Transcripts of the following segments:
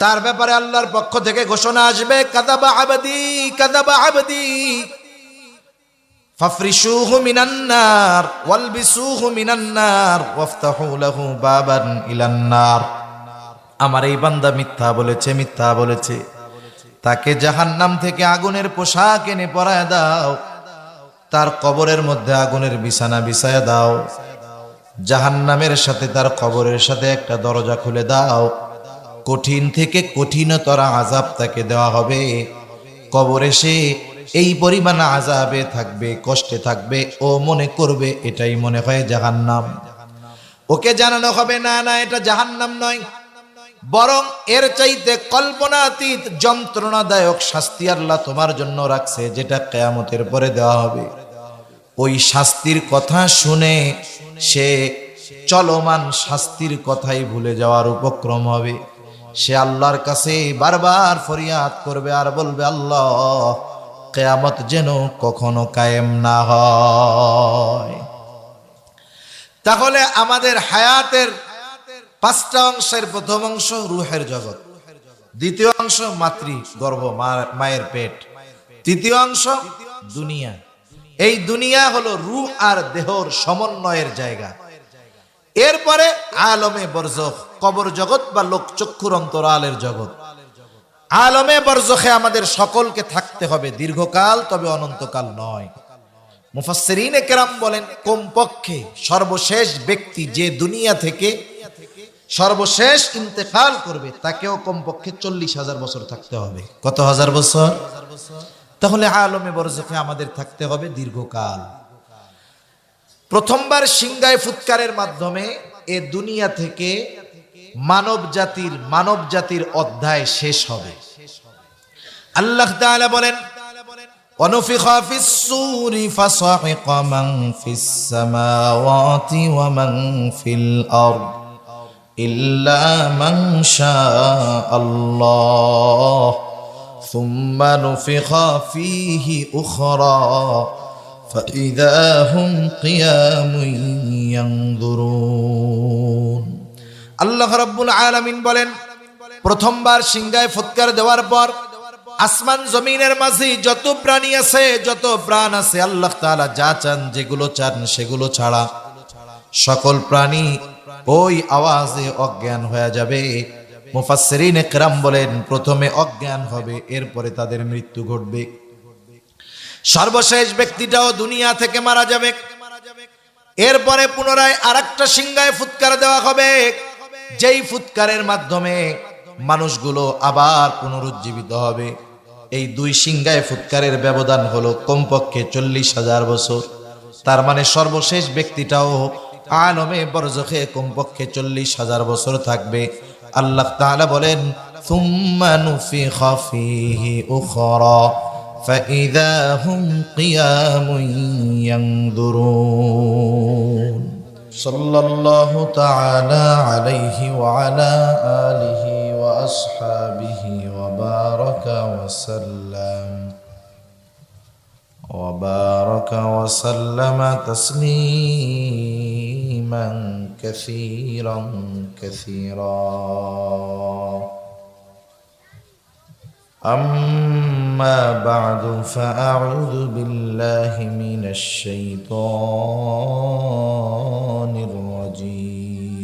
তার ব্যাপারে আল্লাহর পক্ষ থেকে ঘোষণা আসবে, কাযাবা আবদি কাযাবা আবদি ফাফরিশুহু মিনান নার ওয়ালবিসুহু মিনান নার ওয়াফতাহু লাহু বাবান ইলান নার। আমার এই বান্দা মিথ্যা বলেছে, মিথ্যা বলেছে, তাকে জাহান্নাম থেকে আগুনের পোশাক এনে পরায় দাও, তার কবরের মধ্যে আগুনের বিছানা বিছায়া দাও, জাহান্নামের সাথে তার কবরের সাথে একটা দরজা খুলে দাও, কঠিন থেকে কঠিনতর আযাব তাকে দেওয়া হবে। কবরে সে এই পরিমাণ আযাবে থাকবে, কষ্টে থাকবে, ও মনে করবে এটাই মনে হয় জাহান্নাম। ওকে জানানো হবে, না না, এটা জাহান্নাম নয়, বরং এর চাইতে কল্পনাতীত যন্ত্রণাদায়ক শাস্তি আল্লাহ তোমার জন্য রাখছে, যেটা কিয়ামতের পরে দেওয়া হবে। ওই শাস্তির কথা শুনে সে চলমান শাস্তির কথাই ভুলে যাওয়ার উপক্রম হবে। সে আল্লাহর কাছে বারবার ফরিয়াদ করবে আর বলবে, আল্লাহ, কিয়ামত যেন কখনো কায়েম না হয়। তাহলে আমাদের হায়াতের 5টা অংশের প্রথম অংশ রূহের জগৎ, দ্বিতীয় অংশ মাতৃ গর্ভ, মায়ের পেট, তৃতীয় অংশ দুনিয়া। এই দুনিয়া হলো রূহ আর দেহর সমন্বয়ের জায়গা। এরপরে আলমে বরজখ, কবর জগৎ বা লোকচক্ষুর অন্তরালের জগৎ। আলমে বরজখে আমাদের সকলকে থাকতে হবে দীর্ঘকাল, তবে অনন্তকাল নয়। মুফাসসিরিনে কেরাম বলেন, কমপক্ষে সর্বশেষ ব্যক্তি যে দুনিয়া থেকে সর্বশেষ ইন্তেকাল করবে, তাকেও কমপক্ষে 40,000 বছর থাকতে হবে। কত হাজার বছর? তাহলে আলমে বরজখে আমাদের থাকতে হবে দীর্ঘকাল। প্রথমবার সিংগায় ফুৎকারের মাধ্যমে এ দুনিয়া থেকে মানব জাতির অধ্যায় শেষ হবে। আল্লাহ তাআলা বলেন, ওয়ানুফিখা ফিস-সূরি ফাসাহিকা মান ফিস-সামাওয়াতি ওয়া মান ফিল আরদ ইল্লা মান শাআল্লাহ সুম্মা নুফিখা ফীহি উখরা فإذا هم قيام ينظرون। আল্লাহ রাব্বুল আলামিন বলেন, প্রথমবার সিংগায় ফুৎকার দেওয়ার পর আসমান জমিনের মাঝে যত প্রাণী আছে, যত প্রাণ আছে, আল্লাহ তাআলা যা চান, যেগুলো চান সেগুলো ছাড়া সকল প্রাণী ওই আওয়াজে অজ্ঞান হয়ে যাবে। মুফাসসিরিনে কেরাম বলেন, প্রথমে অজ্ঞান হবে, এরপরে তাদের মৃত্যু ঘটবে। সর্বশেষ ব্যক্তিটাও দুনিয়া থেকে মারা যাবে। এরপরে পুনরায় আরেকটা সিংগায় ফুৎকার দেওয়া হবে, যেই ফুৎকারের মাধ্যমে মানুষগুলো আবার পুনরুজ্জীবিত হবে। এই 2 সিংগায় ফুৎকারের ব্যবধান হলো কমপক্ষে 40,000 বছর। তার মানে সর্বশেষ ব্যক্তিটাও আলমে বরজখে কমপক্ষে 40,000 বছর থাকবে। আল্লাহ তাআলা বলেন, সুম্মা নুফিখা ফীহি উখরা فإذا هم قيام ينظرون। صلى الله تعالى عليه وعلى آله وأصحابه وبارك وسلم تسليما كثيرا كثيرا. أما بعد فأعوذ بالله من الشيطان الرجيم.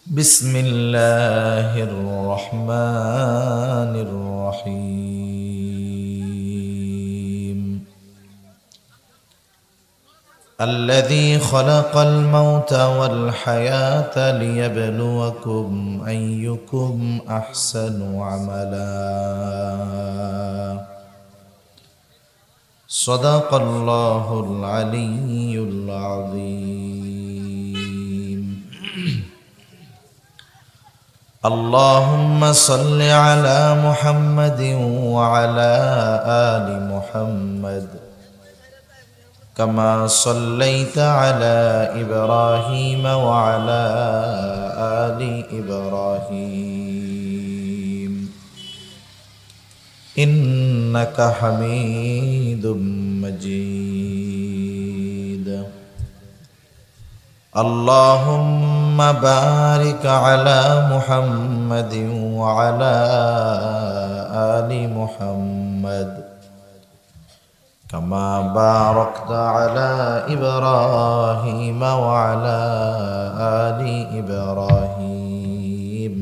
بسم الله الرحمن الرحيم. الذي خلق الموت والحياة ليبلوكم أيكم أحسن عملا. صدق الله العلي العظيم. اللهم صل على محمد وعلى آل محمد كما صليت على إبراهيم وعلى آل إبراهيم إنك حميد مجيد. اللهم বারিক আলা মুহাম্মাদিন ওয়া আলা আলি মুহাম্মাদ কামা বারাকতা আলা ইব্রাহিম ওয়া আলা আলি ইব্রাহিম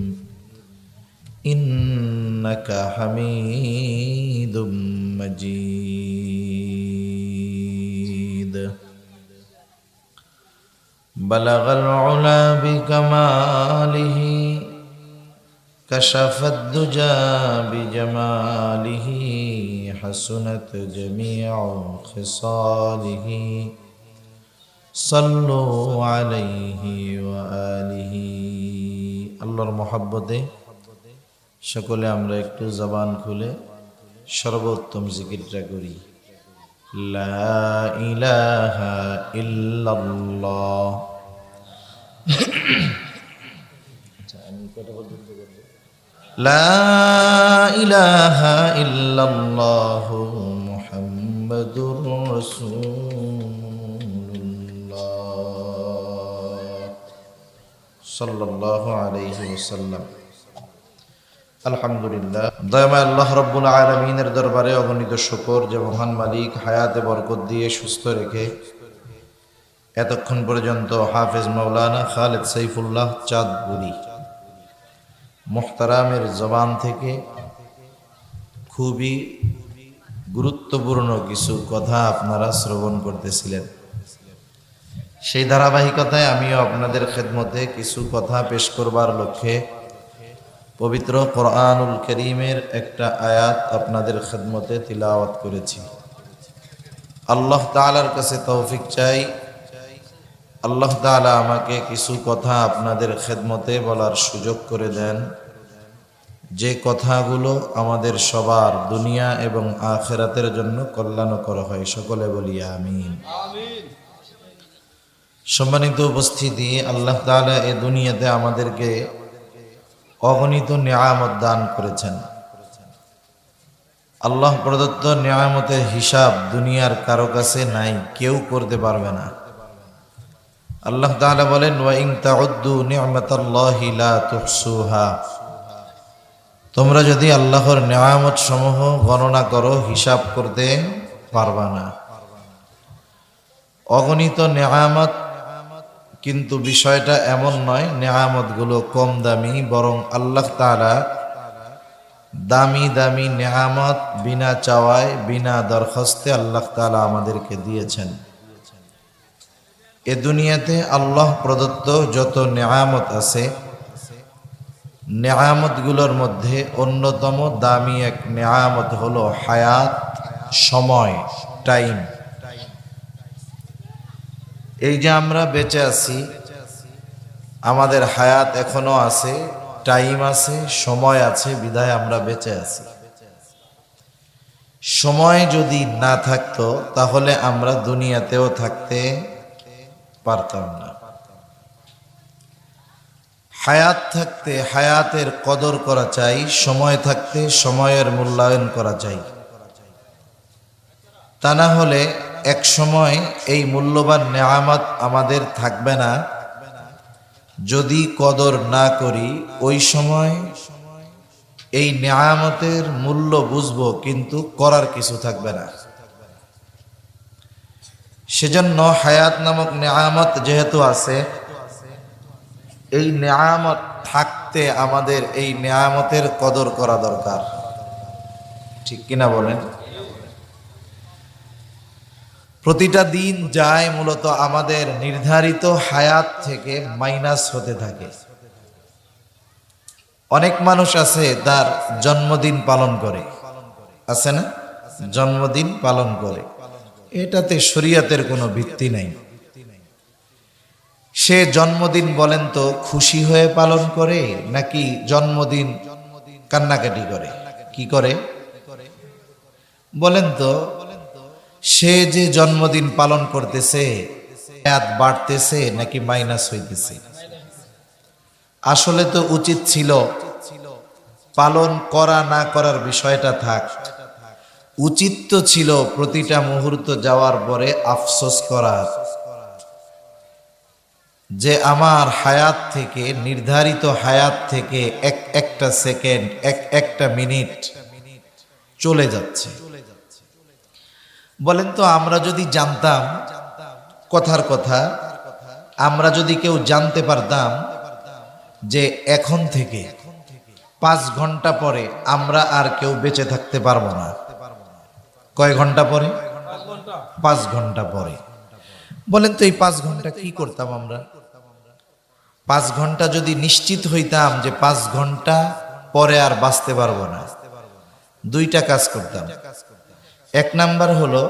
ইন্নাকা হামিদুম মাজিদ। بلغ العلا بكماله كشف الدجى بجماله حسنت جميع خصاله صلوا عليه وآله। আল্লাহর মহব্বতে সকলে আমরা একটু জবান খুলে সর্বোত্তম জিকিরটা করি, লা ইলাহা ইল্লাল্লাহ। লা ইলাহা ইল্লাল্লাহ মুহাম্মাদুর রাসূলুল্লাহ সাল্লাল্লাহু আলাইহি ওয়াসাল্লাম। আলহামদুলিল্লাহ, দয়াময় আল্লাহ রাব্বুল আলামিনের দরবারে অগণিত শুকর যে মহান মালিক হায়াতে বরকত দিয়ে সুস্থ রেখে এতক্ষণ পর্যন্ত হাফেজ মাওলানা খালেদ সাইফুল্লাহ চাঁদপুরি মুহতারামের জবান থেকে খুবই গুরুত্বপূর্ণ কিছু কথা আপনারা শ্রবণ করতেছিলেন। সেই ধারাবাহিকতায় আমিও আপনাদের খেদমতে কিছু কথা পেশ করবার লক্ষ্যে পবিত্র কোরআনুল কারীমের একটা আয়াত আপনাদের খেদমতে তিলাওয়াত করেছি। আল্লাহ তাআলার কাছে তৌফিক চাই, আল্লাহ তাআলা আমাকে কিছু কথা আপনাদের খেদমতে বলার সুযোগ করে দেন, যে কথাগুলো আমাদের সবার দুনিয়া এবং আখিরাতের জন্য কল্যাণকর হয়। সকলে বলি আমিন। সম্মানিত উপস্থিতি, আল্লাহ তাআলা এই দুনিয়াতে আমাদেরকে অগণিত নিয়ামত দান করেছেন। আল্লাহ প্রদত্ত নিয়ামতের হিসাব দুনিয়ার কারো কাছে নাই, কেউ করতে পারবে না। আল্লাহ তাআলা বলেন, ওয়া ইন তাউদ্দু নি'মাতাল্লাহি লা তুহসুহা, তোমরা যদি আল্লাহর নিয়ামত সমূহ গণনা করো হিসাব করতে পারবা না। অগণিত নিয়ামত, কিন্তু বিষয়টা এমন নয় নেয়ামতগুলো কম দামি, বরং আল্লাহ তাআলা দামি দামি নেয়ামত বিনা চাওয়ায় বিনা দরখাস্তে আল্লাহ তাআলা আমাদেরকে দিয়েছেন। এ দুনিয়াতে আল্লাহ প্রদত্ত যত নেয়ামত আছে, নেয়ামতগুলোর মধ্যে অন্যতম দামি এক নেয়ামত হলো হায়াত, সময়, টাইম। এই যে আমরা বেঁচে আছি, আমাদের হায়াত এখনো আছে, টাইম আছে, সময় আছে, বিধায় আমরা বেঁচে আছি। সময় যদি না থাকতো তাহলে আমরা দুনিয়াতেও থাকতে পারতাম না। হায়াত থাকতে হায়াতের কদর করা চাই, সময় থাকতে সময়ের মূল্যায়ন করা চাই। তা না হলে এক সময় এই মূল্যবান নেয়ামত আমাদের থাকবে না। যদি কদর না করি, ওই সময় এই নেয়ামতের মূল্য বুঝবো, কিন্তু করার কিছু থাকবে না। সেজন্য হায়াত নামক নেয়ামত যেহেতু আছে, এই নেয়ামত থাকতে আমাদের এই নেয়ামতের কদর করা দরকার। ঠিক কিনা বলেন? প্রতিটা দিন যায় মূলত আমাদের নির্ধারিত হায়াত থেকে মাইনাস হতে থাকে। অনেক মানুষ আছে তার জন্মদিন পালন করে, আছে না? জন্মদিন পালন করে, এটাতে শরীয়তের কোনো ভিত্তি নাই। সে জন্মদিন বলেন তো খুশি হয়ে পালন করে নাকি জন্মদিন কান্নাকাটি করে? কি করে বলেন তো? সে যে জন্মদিন পালন করতেছে, হায়াত বাড়তেছে নাকি মাইনাস হইতেছে? আসলে তো উচিত ছিল পালন করা না করার বিষয়টা থাক, উচিত তো ছিল প্রতিটা মুহূর্ত যাওয়ার পরে আফসোস করার, যে আমার হায়াত থেকে, নির্ধারিত হায়াত থেকে একটা সেকেন্ড, একটা মিনিট চলে যাচ্ছে। বলেন তো, আমরা যদি জানতাম, কথার কথা, আমরা যদি কেউ জানতে পারতাম যে এখন থেকে 5 ঘন্টা পরে আমরা আর কেউ বেঁচে থাকতে পারবো না, কয় ঘন্টা পরে? 5 ঘন্টা পরে। বলেন তো এই 5 ঘন্টা কি করতাম আমরা? 5 ঘন্টা যদি নিশ্চিত হইতাম যে 5 ঘন্টা পরে আর বাঁচতে পারবো না, 2টা কাজ করতাম। 1 নাম্বার হলো,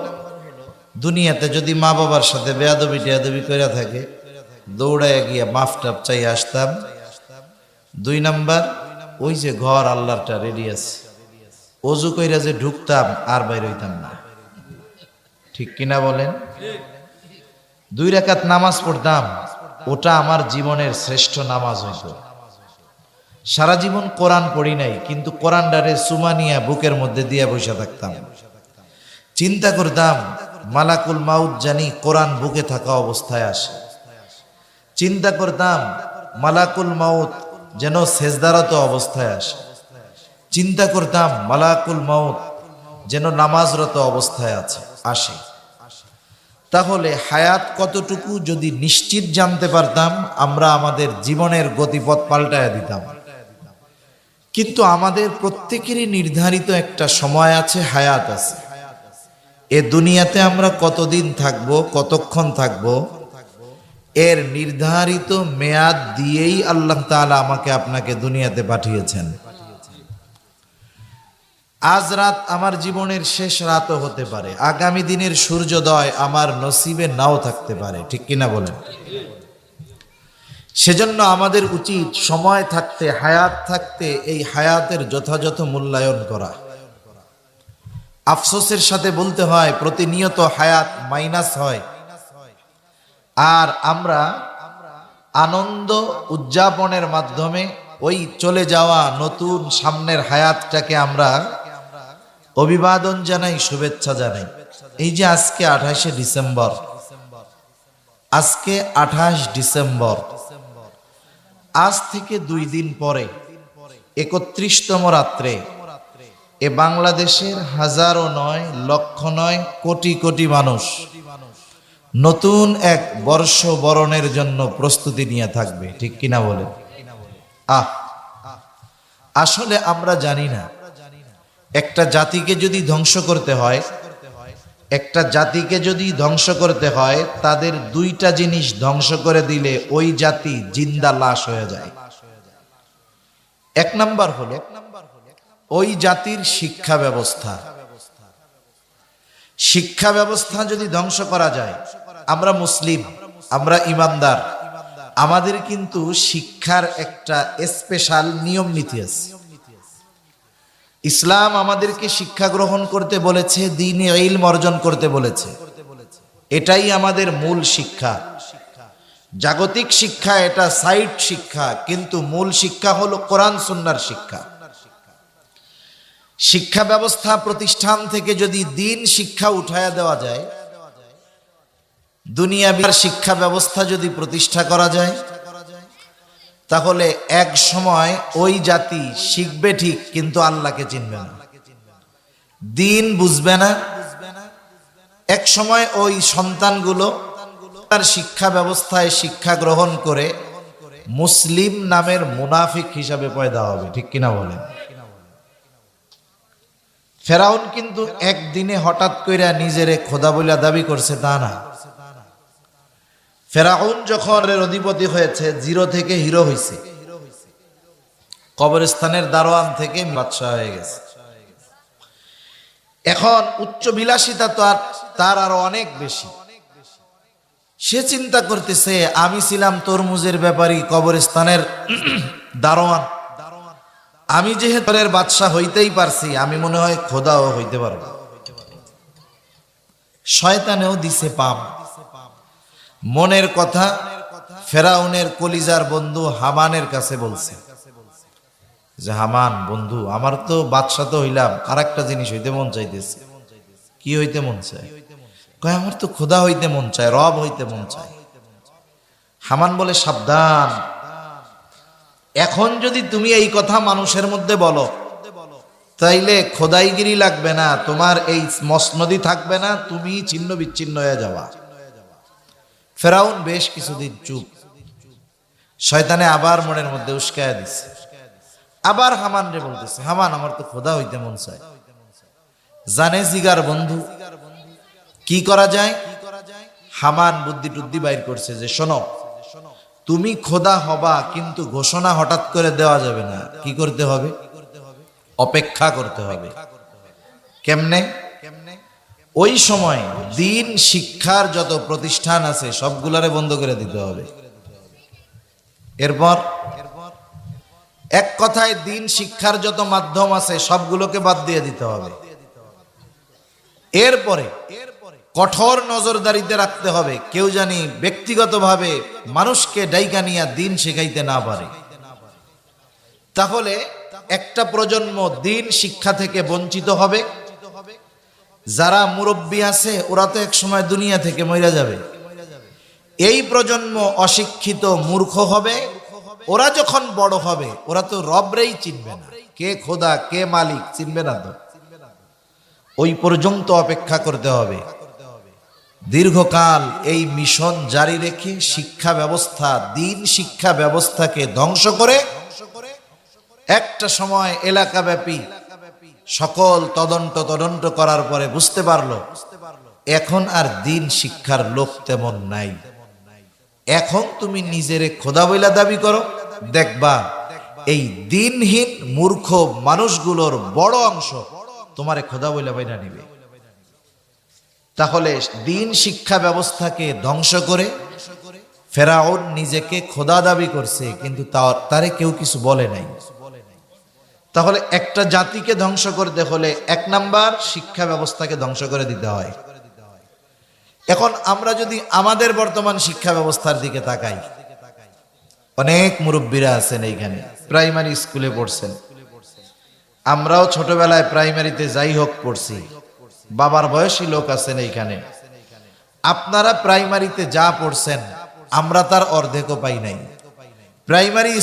দুনিয়াতে যদি মা বাবার সাথে বেয়াদবি টেয়াদবি করে থাকে, দৌড়ায় গিয়ে মাফ টাপ চাই আসতাম। 2 নাম্বার, ওই যে ঘর আল্লাহরটা রেডি আছে, অজু কইরা যে ঢুকতাম আর বাইর হইতাম না। ঠিক কিনা বলেন? 2 রাকাত নামাজ পড়তাম, ওটা আমার জীবনের শ্রেষ্ঠ নামাজ হইত। সারা জীবন কোরআন পড়ি নাই, কিন্তু কোরআনটারে সুমানিয়া বুকের মধ্যে দিয়ে বসে থাকতাম। চিন্তা করতাম মালাকুল মাউত জানি কোরআন বুকে থাকা অবস্থায় আসে। চিন্তা করতাম মালাকুল মাউত যেন সেজদারত অবস্থায় আসে। চিন্তা করতাম মালাকুল মাউত যেন নামাজরত অবস্থায় আসে। তাহলে হায়াত কতটুকু যদি নিশ্চিত জানতে পারতাম, আমরা আমাদের জীবনের গতিপথ পাল্টায় দিতাম। কিন্তু আমাদের প্রত্যেকেরই নির্ধারিত একটা সময় আছে, হায়াত আছে। এ দুনিয়াতে আমরা কতদিন থাকব, কতক্ষণ থাকব, এর নির্ধারিত মেয়াদ দিয়েই আল্লাহ তাআলা আমাকে আপনাকে দুনিয়াতে পাঠিয়েছেন। আজ রাত আমার জীবনের শেষ রাতও হতে পারে, আগামী দিনের সূর্যোদয় আমার নসিবে নাও থাকতে পারে। ঠিক কিনা বলেন? সেজন্য আমাদের উচিত সময় থাকতে, হায়াত থাকতে এই হায়াতের যথাযথ মূল্যায়ন করা। আফসোসের সাথে বলতে হয়, প্রতিনিয়ত হায়াত মাইনাস হয়, আর আমরা আনন্দ উদযাপনের মাধ্যমে ওই চলে যাওয়া নতুন সামনের হায়াতটাকে আমরা অভিবাদন জানাই, শুভেচ্ছা জানাই। এই যে আজকে 28শে ডিসেম্বর, আজকে 28 ডিসেম্বর, আজ থেকে 2 দিন পরে 31তম রাত্রে এ বাংলাদেশের হাজারো নয়, লক্ষ নয়, কোটি কোটি মানুষ নতুন এক বর্ষ বরণের জন্য প্রস্তুতি নিয়ে থাকবে। ঠিক কিনা বলে? আসলে আমরা জানি না, একটা জাতিকে যদি ধ্বংস করতে হয়, একটা জাতিকে যদি ধ্বংস করতে হয়, তাদের 2টা জিনিস ধ্বংস করে দিলে ওই জাতি জিন্দা লাশ হয়ে যায়। 1 নাম্বার হলো ওই জাতির শিক্ষা ব্যবস্থা। শিক্ষা ব্যবস্থা যদি ধ্বংস করা যায়, আমরা মুসলিম, আমরা ইমানদার, আমাদের কিন্তু শিক্ষার একটা স্পেশাল নিয়ম নীতি আছে। ইসলাম আমাদেরকে শিক্ষা গ্রহণ করতে বলেছে, দ্বীনি ইলম অর্জন করতে বলেছে। এটাই আমাদের মূল শিক্ষা। জাগতিক শিক্ষা এটা সাইড শিক্ষা, কিন্তু মূল শিক্ষা হলো কোরআন সুন্নাহর শিক্ষা। শিক্ষা ব্যবস্থা প্রতিষ্ঠান থেকে যদি দ্বীন শিক্ষা উঠায়া দেওয়া যায়, দুনিয়ার শিক্ষা ব্যবস্থা যদি প্রতিষ্ঠা করা যায়, তাহলে এক সময় ওই জাতি শিখবে ঠিক, কিন্তু আল্লাহকে চিনবে না, দ্বীন বুঝবে না। এক সময় ওই সন্তানগুলো তার শিক্ষা ব্যবস্থায় শিক্ষা গ্রহণ করে মুসলিম নামের মুনাফিক হিসাবে পয়দা হবে। ঠিক কিনা বলেন? ফেরাউন কিন্তু একদিনে হঠাৎ কইরা নিজেরে খোদা বলে দাবি করছে তা না। ফেরাউন যখন অধিপতি হয়েছে, 0 থেকে হিরো হয়েছে, কবরস্থানের দারোয়ান থেকে বাদশা হয়ে গেছে। এখন উচ্চ বিলাসিতা তো তার আরো অনেক বেশি। সে চিন্তা করতেছে, আমি ছিলাম তরমুজের ব্যাপারী, কবরস্থানের দারোয়ান, আমি যেহেতু বাদশা হইতেই পারছি, আমি মনে হয় খোদাও হইতে পারবো। শয়তানেও দিছে পাম। মনের কথা ফেরাউনের কলিজার বন্ধু হামানের কাছে বলছে যে, হামান বন্ধু, আমার তো বাদশা তো হইলাম, আর একটা জিনিস হইতে মন চাইতেছে। কি হইতে মন চায়? কয়, আমার তো খোদা হইতে মন চায়, রব হইতে মন চায়। হামান বলে, সাবধান, এখন যদি তুমি এই কথা মানুষের মধ্যে বলো তাইলে খোদাইগিরি লাগবে না, তোমার এই মসনদি থাকবে না, তুমি ছিন্ন বিচ্ছিন্ন হয়ে যাওয়া। ফেরাউন বেশ কিছুদিন চুপ। শয়তানে আবার মনের মধ্যে উস্কায়া দিছে। আবার হামান রে বলতেছে, হামান আমার তো খোদা হইতে মন চায়। জানে জিগার বন্ধু কি করা যায়। হামান বুদ্ধি টুদ্ধি বাইর করছে যে, শোনো, তুমি খোদা হবা কিন্তু ঘোষণা হঠাৎ করে দেওয়া যাবে না। কি করতে হবে? অপেক্ষা করতে হবে। কেমনে? ওই সময় দিন শিক্ষার যত প্রতিষ্ঠান আছে সবগুলারে বন্ধ করে দিতে হবে। এরপর এক কথায় দিন শিক্ষার যত মাধ্যম আছে সবগুলোকে বাদ দিয়ে দিতে হবে। এরপরে কঠোর নজরদারিতে রাখতে হবে, কেউ জানি ব্যক্তিগতভাবে মানুষকে ডাইকা নিয়ে দিন শেখাইতে না পারে। তাহলে একটা প্রজন্ম দিন শিক্ষা থেকে বঞ্চিত হবে। যারা মুরব্বী আছে ওরা তো এক সময় দুনিয়া থেকে মইরা যাবে। এই প্রজন্ম অশিক্ষিত মূর্খ হবে। ওরা যখন বড় হবে ওরা তো রবরেই চিনবে না, কে খোদা কে মালিক চিনবে না। তো ওই পর্যন্ত অপেক্ষা করতে হবে। দীর্ঘকাল এই মিশন জারি রেখে শিক্ষা ব্যবস্থা, দিন শিক্ষা ব্যবস্থাকে ধ্বংস করে একটা সময় এলাকাব্যাপী সকল তদন্ত করার পরে বুঝতে পারলো এখন আর দিন শিক্ষার লোক তেমন নাই। এখন তুমি নিজেরে খোদা বইলা দাবি করো, দেখবা এই দিনহীন মূর্খ মানুষগুলোর বড় অংশ তোমারে খোদা বইলা বাইনা নিবে। তাহলে দিন শিক্ষা ব্যবস্থাকে ধ্বংস করে ফেরাউন নিজেকে খোদা দাবি করছে, কিন্তু তারে কেউ কিছু বলে নাই। তাহলে একটা জাতিকে ধ্বংস করতে হলে এক নাম্বার শিক্ষা ব্যবস্থাকে ধ্বংস করে দিতে হয়। এখন আমরা যদি আমাদের বর্তমান শিক্ষা ব্যবস্থার দিকে তাকাই, অনেক মুরব্বীরা আছেন এইখানে, প্রাইমারি স্কুলে পড়ছেন। আমরাও ছোটবেলায় প্রাইমারিতে যাই হোক পড়ছি, বাবার বয়সী লোক আছেন এইখানে। আপনারা প্রাইমারিতে যা পড়ছেন আমরা তার অর্ধেকও পাই নাই। প্রাইমারি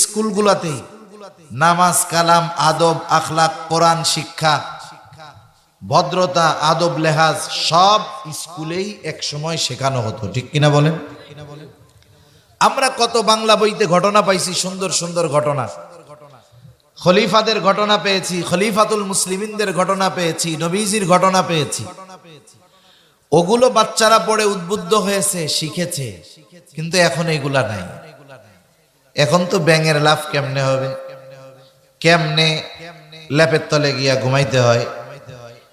স্কুলগুলোতেই নামাজ কালাম আদব আখলাক কোরআন শিক্ষা ভদ্রতা আদব লেহাজ সব স্কুলেই এক সময় শেখানো হতো, ঠিক কিনা বলেন? আমরা কত বাংলা বইতে ঘটনা পাইছি, সুন্দর সুন্দর ঘটনা, খলিফাদের ঘটনা পেয়েছি, খলিফাতুল মুসলিমিনদের ঘটনা পেয়েছি, নবীজির ঘটনা পেয়েছি। ওগুলো বাচ্চারা পড়ে উদ্বুদ্ধ হয়েছে, শিখেছে, কিন্তু এখন এগুলা নাই। এখন তো ব্যাঙের লাফ কেমনে হবে, কেমনে ল্যাপের তলে গিয়া ঘুমাইতে হয়,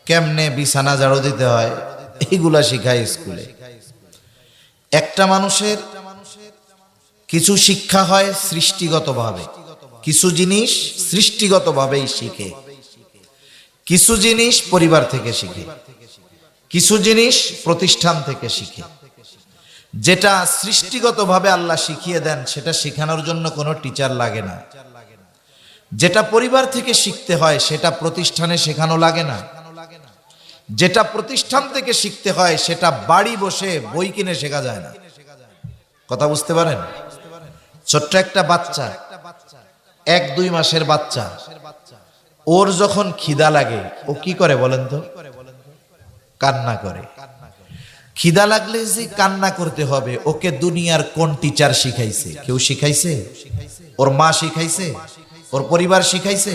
কেমনে বিছানা ঝাড়ু দিতে হয়, এইগুলা শিখায় স্কুলে। একটা মানুষের কিছু শিক্ষা হয় সৃষ্টিগতভাবে, কিছু জিনিস সৃষ্টিগতভাবেই শিখে, কিছু জিনিস পরিবার থেকে শিখে, কিছু জিনিস প্রতিষ্ঠান থেকে শিখে। যেটা সৃষ্টিগতভাবে আল্লাহ শিখিয়ে দেন সেটা শেখানোর জন্য কোনো টিচার লাগে না। যেটা পরিবার থেকে শিখতে হয় সেটা প্রতিষ্ঠানে শেখানো লাগে না। যেটা প্রতিষ্ঠান থেকে শিখতে হয় সেটা বাড়ি বসে বই কিনে শেখা যায় না। কথা বুঝতে পারেন? ছোট্ট একটা বাচ্চা, 1-2 মাসের বাচ্চা, ওর যখন খিদা লাগে ও কি করে বলেন তো? কান্না করে। খিদা লাগলে যে কান্না করতে হবে ওকে দুনিয়ার কোন টিচার শিখাইছে? কেউ শিখাইছে? ওর মা শিখাইছে? ওর পরিবার শিখাইছে?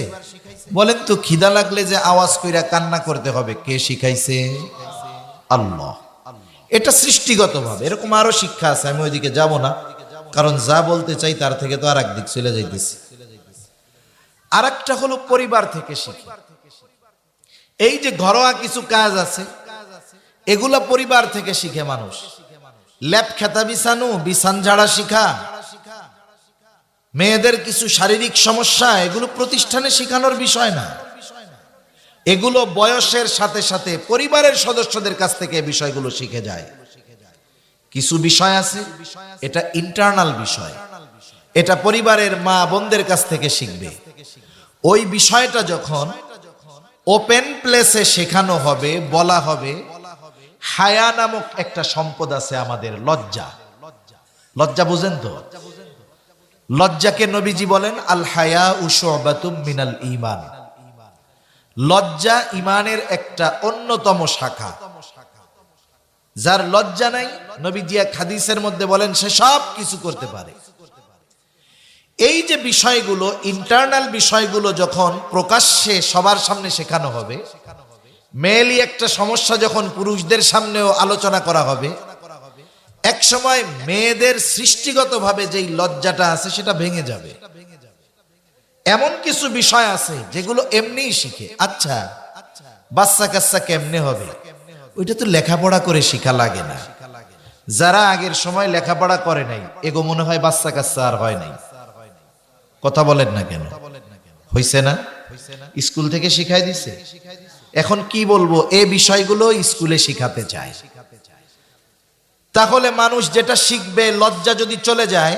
বলেন তো, খিদা লাগলে যে আওয়াজ কইরা কান্না করতে হবে কে শিখাইছে? আল্লাহ। এটা সৃষ্টিগতভাবে। এরকম আরো শিক্ষা আছে, আমি ওইদিকে যাব না, কারণ যা বলতে চাই তার থেকে তো আর একদিক চলে যাইতেছি। আর একটা হলো পরিবার থেকে শিখি। এই যে ঘরোয়া কিছু কাজ আছে এগুলা পরিবার থেকে শিখে মানুষ। ল্যাপ খেতা বিছানো, বিছান ঝাড়া শিখা, মেয়েদের কিছু শারীরিক সমস্যা, এগুলো প্রতিষ্ঠানে শেখানোর বিষয় না। এগুলো বয়সের সাথে সাথে পরিবারের সদস্যদের কাছ থেকে বিষয়গুলো শিখে যায়। কিছু বিষয় আছে এটা ইন্টারনাল বিষয়, এটা পরিবারের মা বোনদের কাছ থেকে শিখবে। ওই বিষয়টা যখন ওপেন প্লেসে শেখানো হবে, বলা হবে, হায়া নামক একটা সম্পদ আছে আমাদের, লজ্জা। লজ্জা বুঝেন তো? লজ্জাকে নবীজি বলেন আল হায়াউ শুবাতুম মিনাল ঈমান। লজ্জা ঈমানের একটা অন্যতম শাখা। যার লজ্জা নাই, নবীজি এক হাদিসের মধ্যে বলেন সে সব কিছু করতে পারে। এই যে বিষয়গুলো, ইন্টারনাল বিষয়গুলো যখন প্রকাশ্যে সবার সামনে শেখানো হবে, মেয়েলি একটা সমস্যা যখন পুরুষদের সামনেও আলোচনা করা হবে, এক সময় মেয়েদের সৃষ্টিগতভাবে যেই লজ্জাটা আছে সেটা ভেঙে যাবে। এমন কিছু বিষয় আছে যেগুলো এমনিই শিখে। আচ্ছা, বাচ্চা কাচ্চা কেমনে হবে? ওইটা তো লেখাপড়া করে শিখা লাগে না। যারা আগের সময় লেখাপড়া করে নাই, এগো মনে হয় বাচ্চা কাচ্চা আর হয় নাই। কথা বলেন না কেন? হইছে না? স্কুল থেকে শিখাই দিছে। এখন কি বলবো, এই বিষয়গুলো স্কুলে শিখাতে চায়। তাহলে মানুষ যেটা শিখবে, লজ্জা যদি চলে যায়,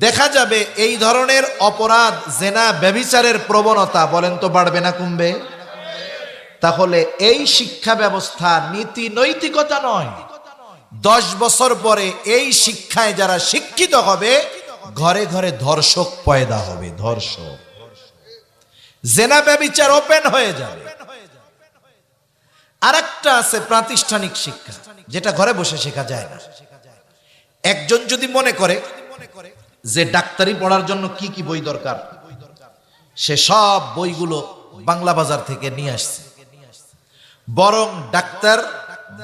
দেখা যাবে এই ধরনের অপরাধ, জেনা, ব্যভিচারের প্রবণতা বলেন তো বাড়বে না কমবে? তাহলে এই শিক্ষা ব্যবস্থা নীতি নৈতিকতা নয়। 10 বছর পরে এই শিক্ষায় যারা শিক্ষিত হবে, ঘরে ঘরে ধর্ষক পয়দা হবে। ধর্ষক, জেনা ব্যভিচার ওপেন হয়ে যাবে। আরেকটা আছে প্রাতিষ্ঠানিক শিক্ষা, যেটা ঘরে বসে শেখা যায় না। একজন যদি মনে করে যে ডাক্তারি পড়ার জন্য কি কি বই দরকার, সে সব বইগুলো বাংলা বাজার থেকে নিয়ে আসছে। বরং